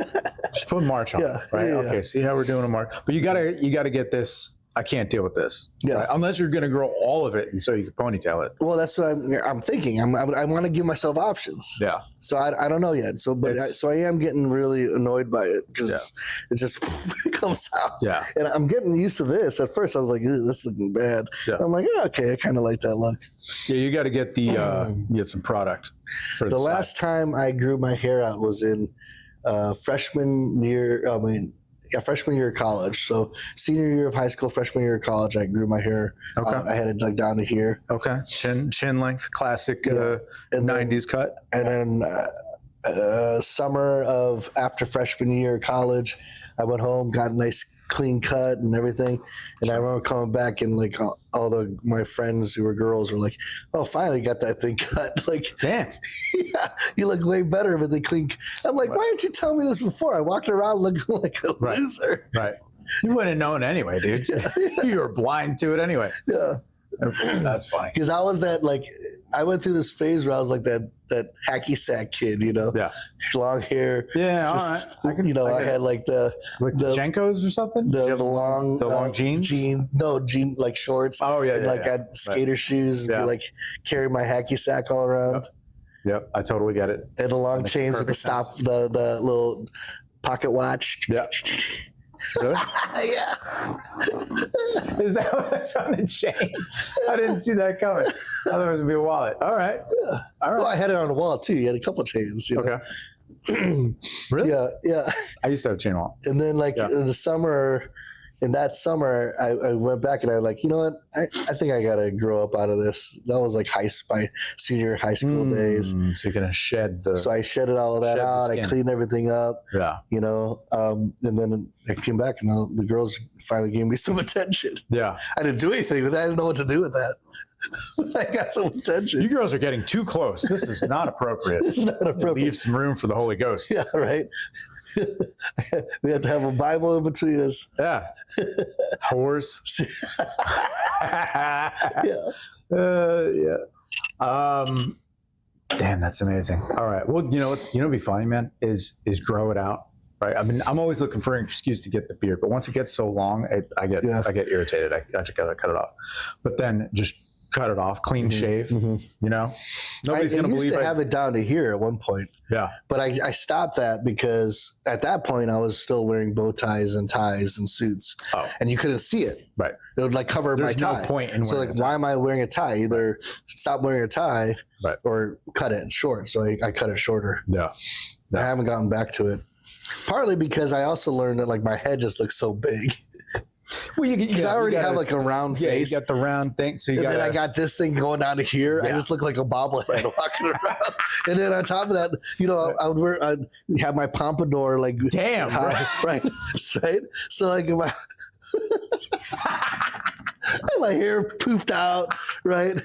Just put March on it, right? Yeah. Okay, see how we're doing in March. But you gotta get this. I can't deal with this. Yeah. Right? Unless you're gonna grow all of it, and so you can ponytail it. Well, that's what I'm thinking. I want to give myself options. Yeah. So I don't know yet. So I am getting really annoyed by it because it just comes out. Yeah. And I'm getting used to this. At first, I was like, this is looking bad. Yeah. I'm like, okay, I kind of like that look. Yeah, you got to get get some product. For the last time I grew my hair out was in freshman year of college. So senior year of high school, freshman year of college, I grew my hair. Okay. I had it down to here. Okay. Chin length, classic 90s cut. And then summer of after freshman year of college, I went home, got a nice clean cut and everything. And I remember coming back and all my friends who were girls were like, oh, finally got that thing cut. Like, damn. Yeah, you look way better with the clean. I'm like, why didn't you tell me this before? I walked around looking like a loser. Right. You wouldn't have known anyway, dude. You were blind to it anyway. Yeah. That's funny. Because I was I went through this phase where I was like that hacky sack kid, Yeah. Long hair. Yeah, just, all right. I had the Jenkos or something? The long jeans? Jean shorts. Oh, yeah, and I had skater shoes and carry my hacky sack all around. Yep, I totally get it. And the long chains with the little pocket watch. Yeah. Really? Yeah. Is that what's on the chain? I didn't see that coming. I thought it was gonna be a wallet. All right. Yeah. All right. Well, I had it on the wall too. You had a couple of chains. Okay. Really? Yeah. I used to have a chain wallet. And then in that summer, I went back and I was like, you know what? I think I got to grow up out of this. That was like my senior high school days. So you're going to shed So I shedded all of that out. I cleaned everything up. Yeah. And then I came back and the girls finally gave me some attention. Yeah. I didn't do anything with that. I didn't know what to do with that. I got some attention. You girls are getting too close. This is not appropriate. It's not appropriate. Leave some room for the Holy Ghost. Yeah, right. We had to have a Bible in between us. Yeah. Whores. Yeah. Damn, that's amazing. All right. Well, what'd be funny, man, is grow it out. Right. I mean, I'm always looking for an excuse to get the beard, but once it gets so long, I get irritated. I just gotta cut it off. But then just cut it off, clean shave. Mm-hmm. Nobody's gonna believe. I used to have it down to here at one point. Yeah. But I stopped that because at that point I was still wearing bow ties and suits. Oh. And you couldn't see it. Right. It would cover my tie. There's no point in wearing a tie. Why am I wearing a tie? Either stop wearing a tie or cut it short. So I cut it shorter. Yeah. I haven't gotten back to it. Partly because I also learned that my head just looks so big. Well, I already have a round face. You got the round thing. So then I got this thing going down to here. Yeah. I just look like a bobblehead walking around. And then on top of that, I'd have my pompadour damn right. So my hair poofed out, right?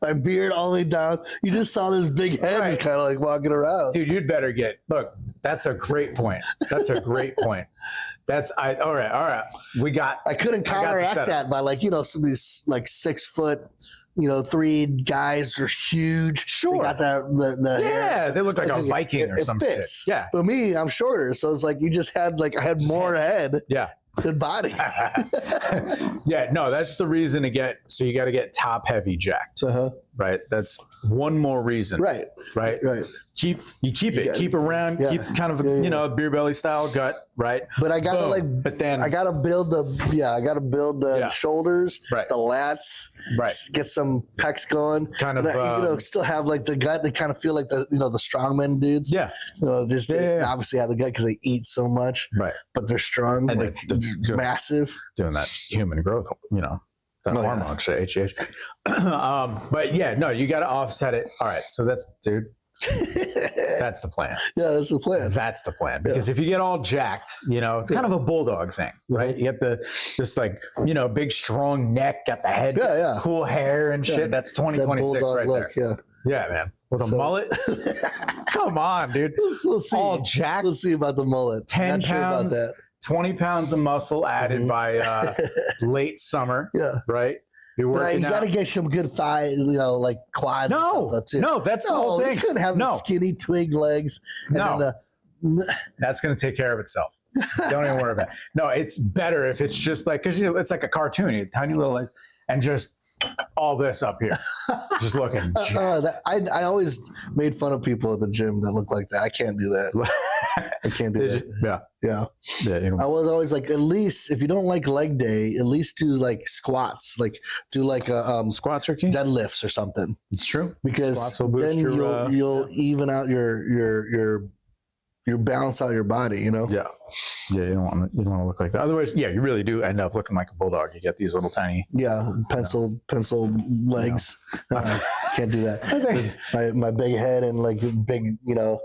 My beard all the way down. You just saw this big head just kind of walking around. Dude, you'd better look, that's a great point. All right. I couldn't counteract that by some of these 6 foot, 3 guys are huge. Sure. They got the hair. They look like a Viking or something. Fits. Yeah. But me, I'm shorter. So it's you just had I had more head. Yeah. Good body. Yeah, no, that's the reason so you got to get top heavy jacked. Uh-huh. right? That's one more reason. Right. Keep it. Keep around. Yeah. Keep kind of beer belly style gut. Right. But I gotta But then I gotta build the shoulders, Right. the lats, Right. get some pecs going. Kind of, still have like the gut to kind of feel like the the strongmen dudes. Yeah. They obviously have the gut because they eat so much. Right. But they're strong, And like they're massive. doing that human grogrowth. That hormone shit, HGH. But yeah, no, you got to offset it. All right, so that's the plan. Yeah, that's the plan. That's the plan. Because if you get all jacked, it's kind of a bulldog thing, right? You get this big strong neck, got the head, cool hair and shit. Yeah. That's 2026 right look, there. Yeah, man. With a mullet? Come on, dude. We'll see. All jacked. We'll see about the mullet. 10 Not sure about pounds. that. 20 pounds of muscle added by late summer. Yeah. Right? You're working You got to out. get some good thigh, like quads. No, and stuff, too. no, that's the whole thing. You couldn't have the skinny twig legs. And No. then, That's going to take care of itself. Don't even worry about it. No, it's better if it's just like, because it's like a cartoon, you have tiny little legs, and just all this up here, just looking. I always made fun of people at the gym that look like that. I can't do that. I can't do that. Yeah. I was always like, at least if you don't like leg day, at least do like squats, like do like Squats are key. deadlifts or something. It's true. Because Squats will boost then you'll even out your balance out your body, Yeah. Yeah, you don't want to look like that. Otherwise, you really do end up looking like a bulldog. You get these little tiny. Yeah, pencil legs. Can't do that. With my big head and like big,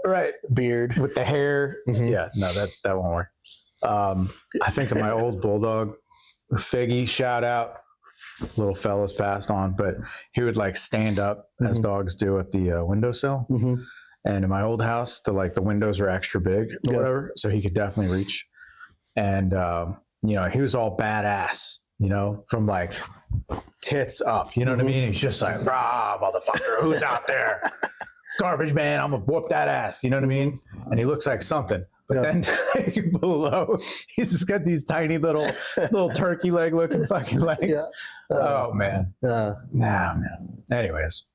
right, beard with the hair. Mhm. Yeah, no, that won't work. I think of my old bulldog, Figgy. Shout out, little fella's passed on, but he would like stand up as dogs do at the windowsill. Mm-hmm. And in my old house, the windows are extra big or whatever, so he could definitely reach. And he was all badass, from like tits up. You know what I mean? He's just like, rah, motherfucker, who's out there? Garbage man, I'm gonna whoop that ass. You know what I mean? And he looks like something. But then below, he's just got these tiny little turkey leg looking fucking legs. Yeah. Oh man. Nah, man. Anyways.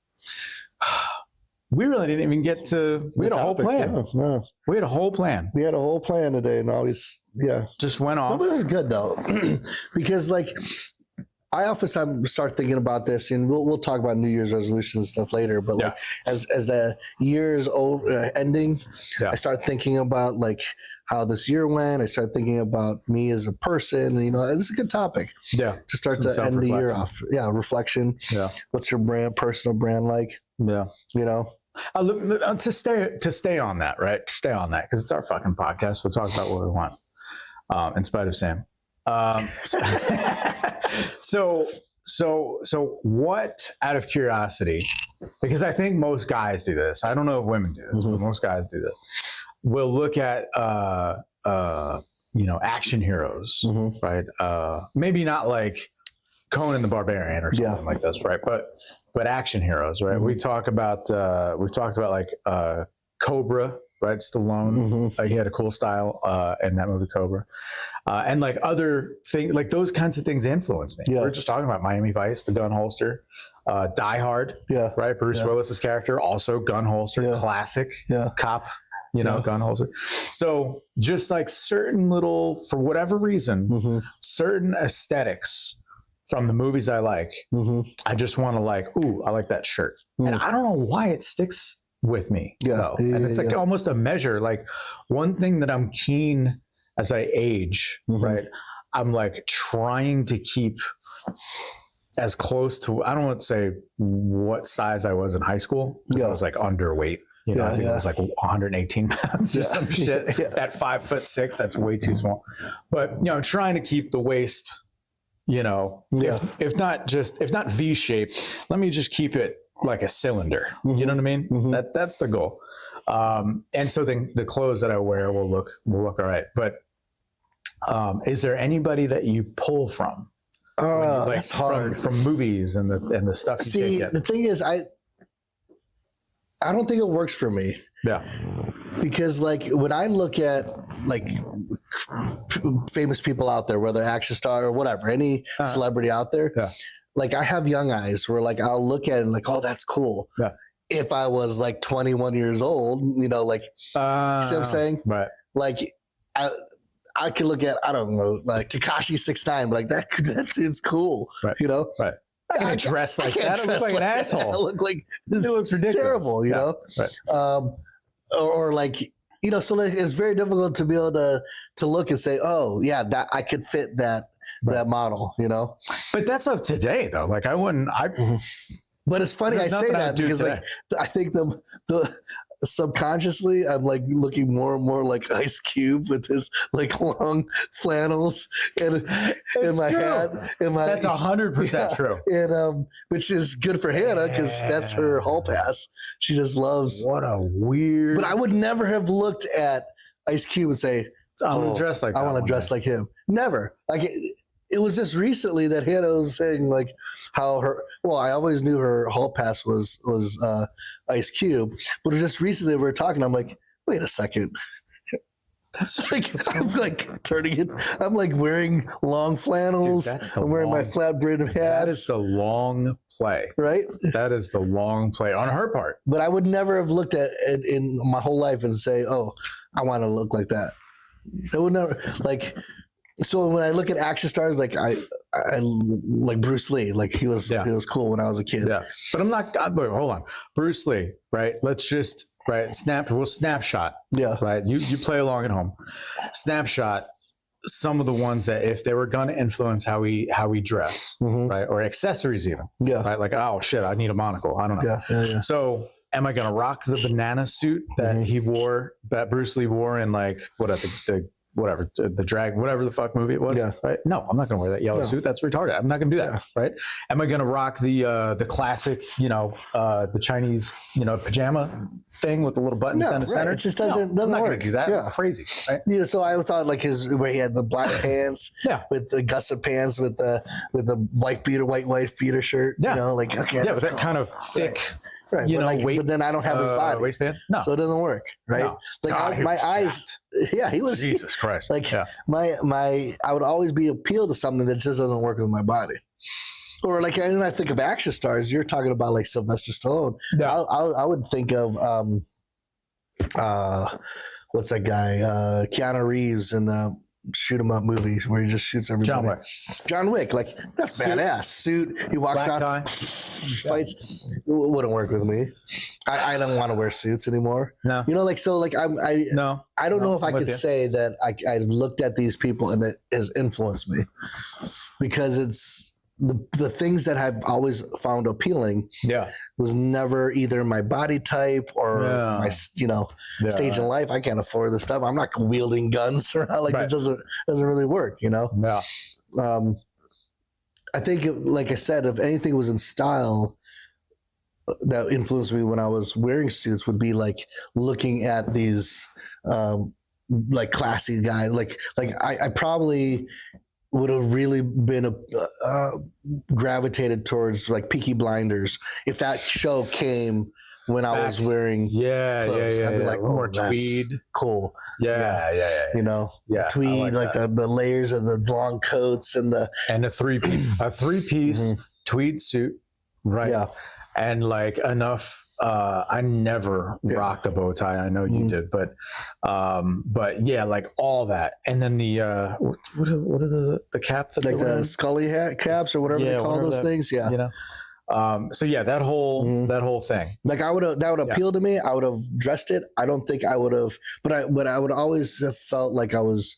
We really didn't even get to. We had a whole plan. No. We had a whole plan. We had a whole plan today, and always, just went off. No, this is good though, because like I often start thinking about this, and we'll talk about New Year's resolutions and stuff later. But like as the year is over, ending, I start thinking about like how this year went. I start thinking about me as a person. And, this is a good topic. Yeah, to start to end the year off. Yeah, reflection. Yeah, what's your personal brand like? Yeah, to stay on that, right? To stay on that, because it's our fucking podcast. We'll talk about what we want, in spite of Sam. So what, out of curiosity, because I think most guys do this. I don't know if women do this, but most guys do this. We'll look at action heroes, right? Maybe not like Conan the Barbarian or something like this, right? But action heroes, right? We've talked about like Cobra, right? Stallone, he had a cool style in that movie Cobra, and like other things, like those kinds of things influence me. We're just talking about Miami Vice, the gun holster, Die Hard, right? Bruce Willis's character, also gun holster, classic cop, gun holster. So just like certain little, for whatever reason, certain aesthetics from the movies I like, I just want to like, ooh, I like that shirt. And I don't know why it sticks with me. And it's like almost a measure. Like one thing that I'm keen as I age, right? I'm like trying to keep as close to, I don't want to say what size I was in high school, because I was like underweight. I think it was like 118 pounds or some shit. At 5'6", that's way too small. But trying to keep the waist, if not V-shaped, let me just keep it like a cylinder. You know what I mean? That's the goal. And so then the clothes that I wear will look all right. But is there anybody that you pull from? That's hard. From movies and the stuff you take in? The thing is, I don't think it works for me. Yeah. Because like when I look at like famous people out there, whether action star or whatever, any celebrity out there, like I have young eyes where like I'll look at it and like, oh, that's cool. Yeah. If I was like 21 years old, you know, like, see what I'm saying? Right. Like I could look at, I don't know, like Tekashi 6ix9ine, like that dude's cool, right. you know? Right. I can't dress like that. I look like an asshole. I look like it looks ridiculous. Terrible, you know? Right. Or like, you know, so like it's very difficult to be able to look and say, oh yeah, that I could fit that model, you know? But that's of today though. Like I wouldn't, but it's funny I say that because today. like I think the subconsciously I'm like looking more and more like Ice Cube with his like long flannels and in my hat. That's 100% true. And which is good for Hannah because that's her hall pass. She just loves. What a weird. But I would never have looked at Ice Cube and say, I want to dress like that. I want to dress like him. Never. Like it was just recently that Hannah was saying like how I always knew her hall pass was Ice Cube, but just recently we were talking. I'm like, wait a second. That's like I'm like turning it. I'm like wearing long flannels. Dude, I'm wearing my flat brim hat. That is the long play, right? That is the long play on her part. But I would never have looked at it in my whole life and say, "Oh, I want to look like that." It would never like. So when I look at action stars, like I like Bruce Lee, like he was cool when I was a kid. Yeah, but I'm not. Look, hold on, Bruce Lee, right? Let's just we'll snapshot. Yeah, right. You play along at home. Snapshot some of the ones that if they were going to influence how we dress, right, or accessories even. Yeah, right. Like oh shit, I need a monocle. I don't know. Yeah. So am I going to rock the banana suit that he wore, that Bruce Lee wore in like the drag, whatever the fuck movie it was, right? No, I'm not going to wear that yellow suit. That's retarded. I'm not going to do that, right? Am I going to rock the classic, the Chinese, pajama thing with the little buttons down the center? It just doesn't I'm not work. going to do that. Yeah. Crazy, right? Yeah, so I thought like where he had the black pants, with the gusset pants, with the white beater shirt, like okay, with that kind of thick. Right, but then I don't have his body waistband, so it doesn't work, right? No. Like God, my eyes, he was Jesus Christ. Like my I would always be appealed to something that just doesn't work with my body. Or like when I think of action stars, you're talking about like Sylvester Stallone. Yeah. I would think of what's that guy? Keanu Reeves in the shoot 'em up movies where he just shoots everybody. John Wick, like that's badass. Suit, he walks around, fights. It wouldn't work with me. I don't want to wear suits anymore. No, I don't know if I could say that I looked at these people and it has influenced me because it's the things that I've always found appealing. Was never either my body type or my stage in life. I can't afford this stuff. I'm not wielding guns around like it doesn't really work. I think like I said, if anything was in style that influenced me when I was wearing suits would be like looking at these like classy guys. Like I probably would have really been gravitated towards like Peaky Blinders if that show came when I was wearing clothes. I'd be like, oh, more tweed, cool, tweed, like the layers of the long coats and a three-piece tweed suit, right? And like enough. I never rocked a bow tie. I know you did, but yeah, like all that, and then the what are the cap that like the Scully hat caps or whatever they call those things. Yeah, so yeah, that whole thing. Like that would appeal to me. I would have dressed it. I don't think I would have, but I would always have felt like I was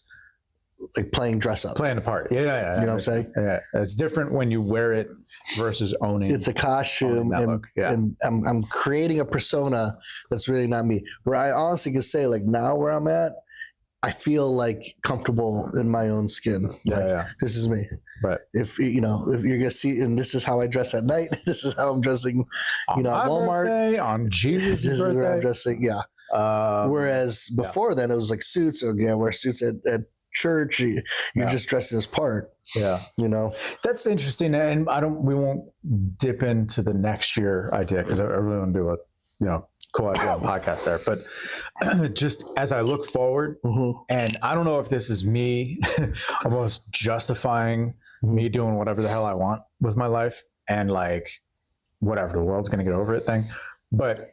like playing dress up, playing a part. Yeah. You know what I'm saying? Yeah, it's different when you wear it versus owning. It's a costume, and I'm creating a persona that's really not me. Where I honestly can say, like now where I'm at, I feel like comfortable in my own skin. This is me. Right. If you're gonna see, and this is how I dress at night. This is how I'm dressing. On my Walmart birthday, on Jesus' this birthday. Is how I'm dressing. Yeah. Whereas before then it was like suits. Wear suits at church. You're just dressing as part. Yeah. That's interesting. And we won't dip into the next year idea because I really want to do a cool idea podcast there. But just as I look forward, and I don't know if this is me almost justifying me doing whatever the hell I want with my life and like whatever, the world's going to get over it thing. But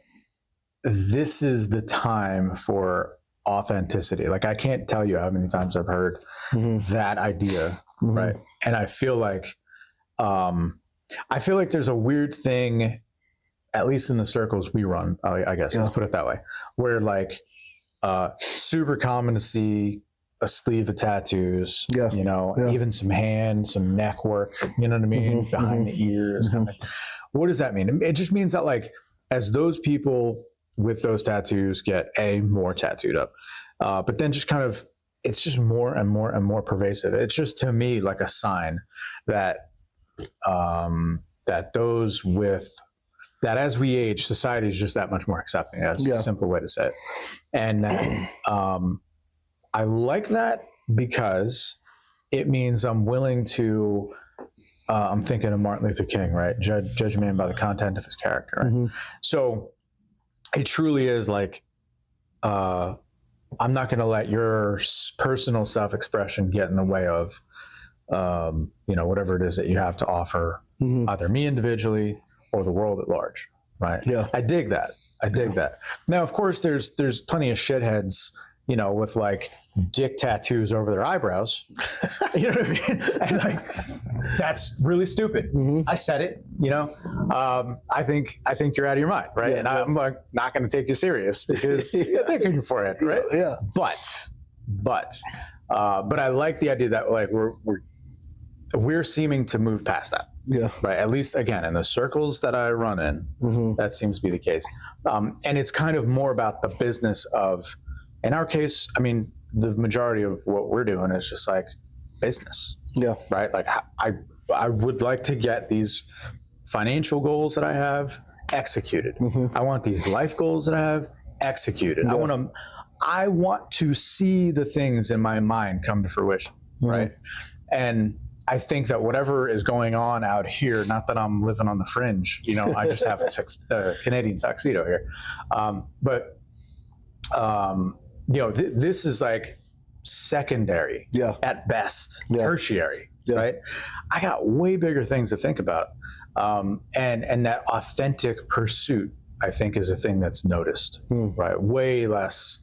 this is the time for authenticity. Like I can't tell you how many times I've heard that idea, right? And I feel like there's a weird thing, at least in the circles we run, I guess, let's put it that way, where like super common to see a sleeve of tattoos, you know, even some hand, some neck work, you know what I mean? Behind the ears. What does that mean? It just means that like, as those people with those tattoos get more tattooed up, but then just kind of, it's just more and more and more pervasive. It's just to me like a sign that, that those with, that as we age, society is just that much more accepting. That's a simple way to say it. And that, I like that because it means I'm willing to, I'm thinking of Martin Luther King, right? Judge a man by the content of his character, right? So it truly is like, I'm not going to let your personal self-expression get in the way of, you know, whatever it is that you have to offer, either me individually or the world at large, right? Yeah, I dig that. Now, of course, there's plenty of shitheads, you know, with like dick tattoos over their eyebrows. You know what I mean? And like, that's really stupid. I said it, you know. I think you're out of your mind, right? And I'm like not going to take you serious because you're thinking your forehead, right? But I like the idea that like we're seeming to move past that. Right. At least again, in the circles that I run in, that seems to be the case. And it's kind of more about the business of, in our case, I mean, the majority of what we're doing is just like business. Right. Like I would like to get these financial goals that I have executed. I want these life goals that I have executed. I want to see the things in my mind come to fruition. Right. And I think that whatever is going on out here, not that I'm living on the fringe, you know, I just have a Canadian tuxedo here. You know, this is like secondary at best, tertiary, right? I got way bigger things to think about. And that authentic pursuit, I think, is a thing that's noticed, right? Way less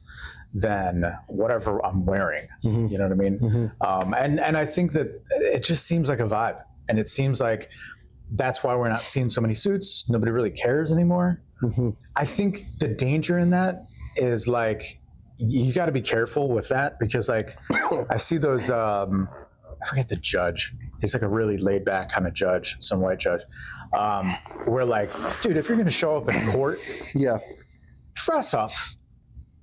than whatever I'm wearing, you know what I mean? And I think that it just seems like a vibe, and it seems like that's why we're not seeing so many suits. Nobody really cares anymore. I think the danger in that is like, you got to be careful with that because like, I see those, I forget the judge. He's like a really laid back kind of judge, some white judge. Where like, dude, if you're going to show up in court, dress up.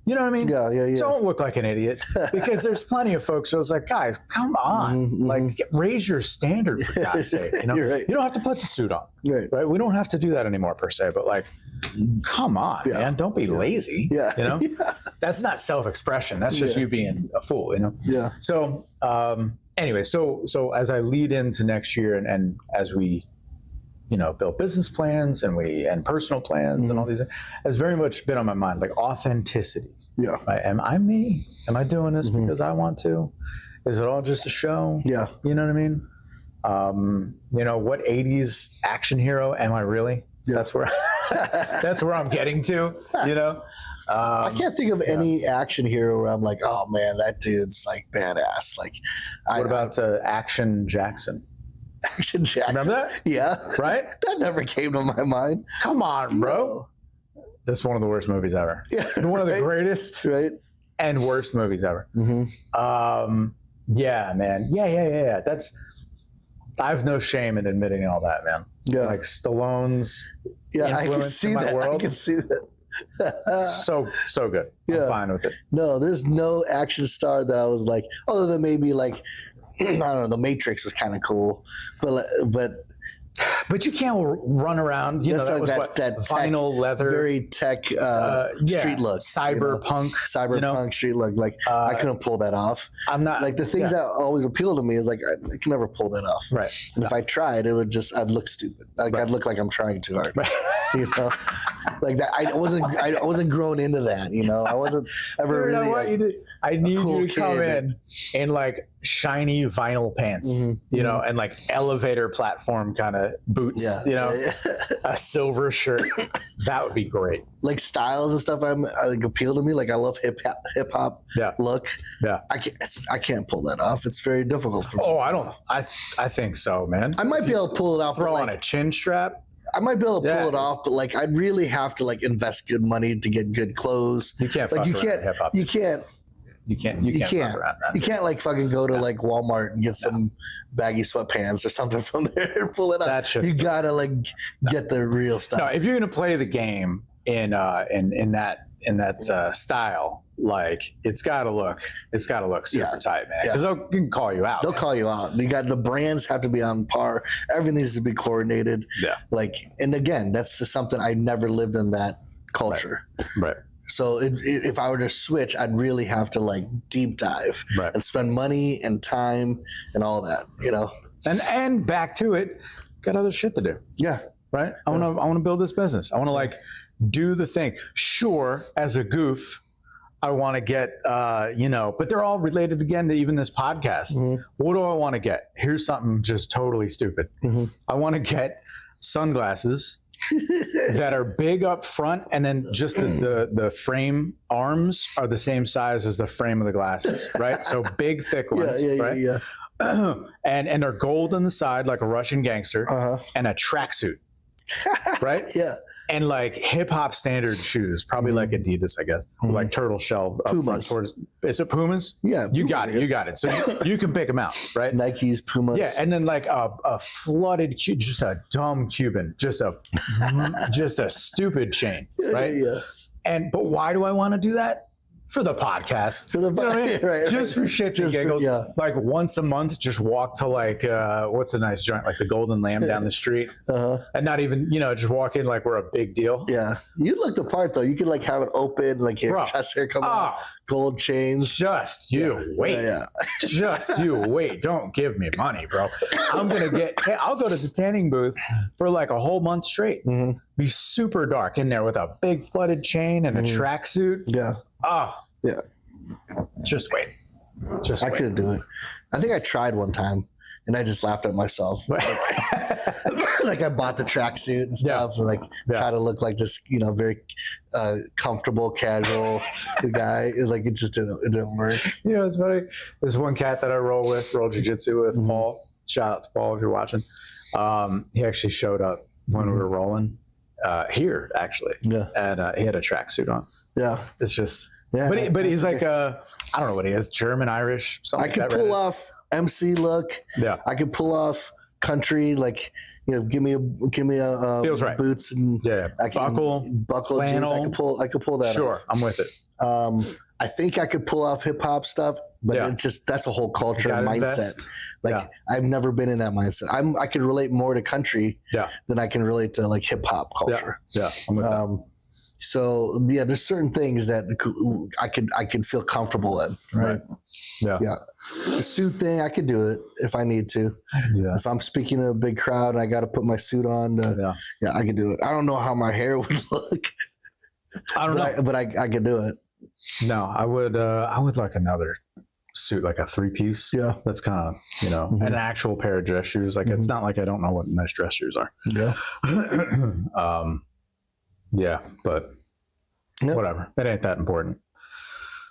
You know what I mean? Don't look like an idiot, because there's plenty of folks who was like, guys, come on, like raise your standard for God's sake. You know, you don't have to put the suit on, right? We don't have to do that anymore per se, but like, come on, man, don't be lazy. You know, that's not self-expression. That's just you being a fool. You know. So anyway, so as I lead into next year, and as we, you know, build business plans and personal plans and all these, has very much been on my mind, like authenticity. Right? Am I me? Am I doing this because I want to? Is it all just a show? You know what I mean? You know, what 80s action hero am I really? That's where I'm getting to, you know? I can't think of any action hero where I'm like, oh man, that dude's like badass. Like, what about Action Jackson? Action Jackson. Remember that? Yeah. Right? That never came to my mind. Come on, bro. That's one of the worst movies ever. One of the greatest and worst movies ever. Yeah, man. Yeah. I have no shame in admitting all that, man. Like Stallone's influence in my world. I can see that. so good. I'm fine with it. No, there's no action star that I was like, other than maybe like, I don't know, The Matrix was kind of cool, but you can't run around. You know, that was that vinyl tech, leather, very tech street look, cyberpunk, street look. Like I couldn't pull that off. I'm not like the things that always appeal to me is like I can never pull that off. Right. And if I tried, I'd look stupid. Like I'd look like I'm trying too hard. You know, like that. I wasn't grown into that. You know, I wasn't ever really. I need you to come in and like shiny vinyl pants, you know, and like elevator platform kind of boots, you know, a silver shirt. That would be great. Like styles and stuff like appeal to me. Like I love hip hop look. Yeah. I can't pull that off. It's very difficult for me. Oh, I think so, man. I might be able to pull it off. Throw on a chin strap. I might be able to pull it off, but like I'd really have to like invest good money to get good clothes. You can't like you can't like fucking go to like Walmart and get some baggy sweatpants or something from there and pull it up. You gotta like get the real stuff. No, if you're gonna play the game in that style, like it's gotta look super tight, man. Because they can call you out. They'll call you out. You got the brands have to be on par. Everything needs to be coordinated. Yeah. Like, and again, that's just something I never lived in that culture. Right. So if I were to switch, I'd really have to like deep dive and spend money and time and all that, you know. And back to it, got other shit to do. Yeah. Right. I want to build this business. I want to like do the thing. Sure, as a goof, I want to get, you know, but they're all related again to even this podcast. What do I want to get? Here's something just totally stupid. I want to get sunglasses that are big up front, and then just the frame arms are the same size as the frame of the glasses, right? So big, thick ones, right? And they're gold on the side like a Russian gangster, and a tracksuit. Right? Yeah. And like hip hop standard shoes, probably like Adidas, I guess, like turtle shell. Pumas. Is it Pumas? Yeah. You got it. You got it. So you can pick them out, right? Nikes, Pumas. Yeah. And then like a flooded, just a dumb Cuban, just a stupid chain, right? But why do I want to do that? For the podcast, for the right? Just for shits and giggles. Like once a month, just walk to like what's a nice joint, like the Golden Lamb down the street, and not even just walk in like we're a big deal. Yeah, you look the part though. You could like have it open, like your chest hair come out, gold chains. Just you wait. Just you wait. Don't give me money, bro. I'm gonna I'll go to the tanning booth for like a whole month straight. Be super dark in there with a big flooded chain and a tracksuit. Yeah. Oh, yeah. Just wait. I couldn't do it. I think I tried one time and I just laughed at myself. Like I bought the tracksuit and stuff and like try to look like this, very comfortable, casual guy. Like it didn't work. It's funny. There's one cat that I roll jiu-jitsu with, Paul. Shout out to Paul if you're watching. He actually showed up when we were rolling here, actually. Yeah. And he had a tracksuit on. Yeah. It's just, but he's like, I don't know what he is, German, Irish, something like that. I could pull off MC look. Yeah. I could pull off country, like, give me a feels right. Boots and buckle flannel. jeans. I could pull that off. Sure. I'm with it. I think I could pull off hip hop stuff, but that's a whole culture and mindset. Like I've never been in that mindset. I could relate more to country than I can relate to like hip hop culture. Yeah. I'm with that. So there's certain things that I could feel comfortable in, right? Yeah. The suit thing, I could do it if I need to. Yeah. If I'm speaking to a big crowd and I got to put my suit on, I could do it. I don't know how my hair would look. I don't know, but I could do it. No, I would like another suit, like a 3-piece. Yeah, that's kind of an actual pair of dress shoes. Like it's not like I don't know what nice dress shoes are. Yeah. Yeah, but whatever. It ain't that important.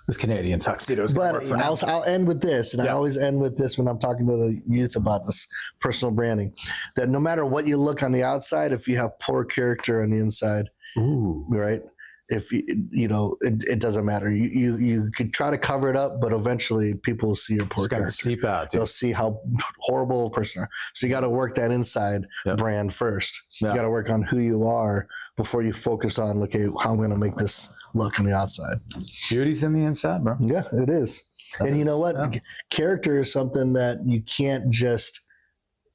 This Canadian tuxedo is going to work for now. I'll end with this, and I always end with this when I'm talking to the youth about this personal branding, that no matter what you look on the outside, if you have poor character on the inside, right? If it doesn't matter. You could try to cover it up, but eventually people will see your poor character. Seep out, dude. They'll see how horrible a person are. So you got to work that inside brand first. You got to work on who you are before you focus on, how I'm going to make this look on the outside. Beauty's in the inside, bro. Yeah, it is. And you know what? Yeah. Character is something that you can't just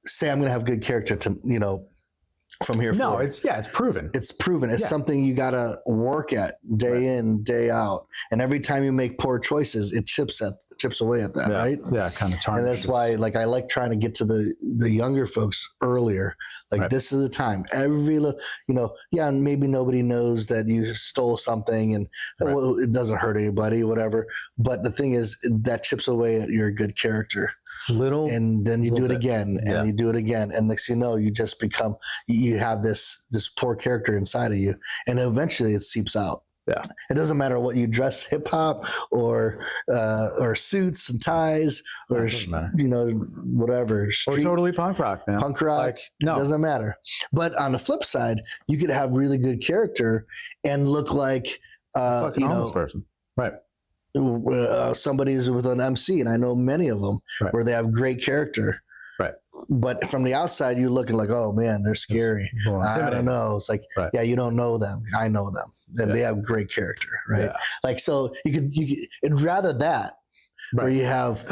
say, I'm going to have good character to, from here No, forward. it's proven. It's proven. It's something you got to work at day in, day out. And every time you make poor choices, it chips away at that, right? Yeah, kind of tarnishes. And that's why, like, I like trying to get to the younger folks earlier. Like, this is the time. Maybe nobody knows that you stole something, and well, it doesn't hurt anybody, whatever. But the thing is, that chips away at your good character. And then you do it again, and you do it again, and next you know, you just become, you have this poor character inside of you, and eventually it seeps out. Yeah, it doesn't matter what you dress, hip hop or suits and ties, or whatever. Or totally punk rock, man. Punk rock, doesn't matter. But on the flip side, you could have really good character and look like fucking homeless person, right? Somebody's with an MC, and I know many of them where they have great character, right? But from the outside, you're looking like, oh man, they're scary. I don't know. It's like, you don't know them. I know them, and they have great character, right? Like, so you could, it'd rather that. Where you have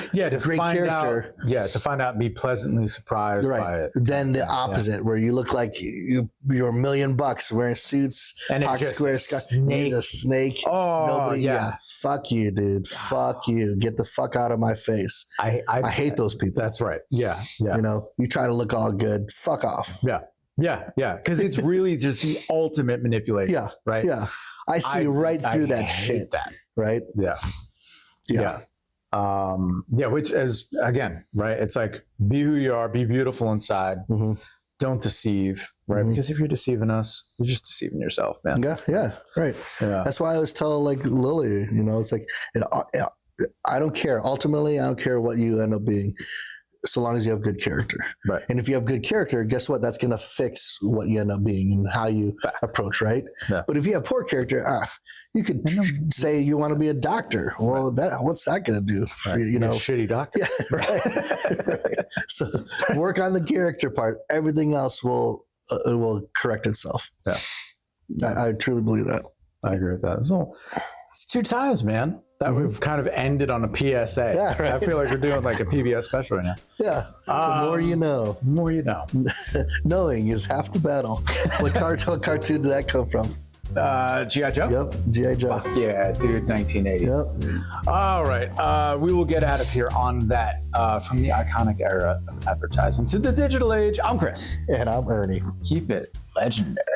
great character. To find out and be pleasantly surprised by it. Then the opposite, where you look like you're $1 million wearing suits, and it's a snake. Oh, fuck you, dude. Fuck you. Get the fuck out of my face. I hate those people. That's right. Yeah. You try to look all good. Fuck off. Yeah. Because it's really just the ultimate manipulation. Yeah. Right. Yeah. I see right through that shit. Right. Yeah. Which is, again, right, it's like, be who you are, be beautiful inside, don't deceive, right? Because if you're deceiving us, you're just deceiving yourself, man. Right. That's why I always tell, like, Lily, it's like, I don't care, ultimately I don't care what you end up being, so long as you have good character. Right. And if you have good character, guess what? That's going to fix what you end up being and how you approach, right? Yeah. But if you have poor character, you could say you want to be a doctor. Well, what's that going to do for you? A shitty doctor. Yeah, right. So work on the character part. Everything else will correct itself. Yeah. I truly believe that. I agree with that. So it's 2 times, man, that we've kind of ended on a PSA. Yeah, right. I feel like we're doing like a PBS special right now. Yeah. The more you know. The more you know. Knowing is half the battle. What cartoon did that come from? G.I. Joe? Yep, G.I. Joe. Fuck yeah, dude, 1980s. Yep. All right, we will get out of here on that. From the iconic era of advertising to the digital age, I'm Chris. And I'm Ernie. Keep it legendary.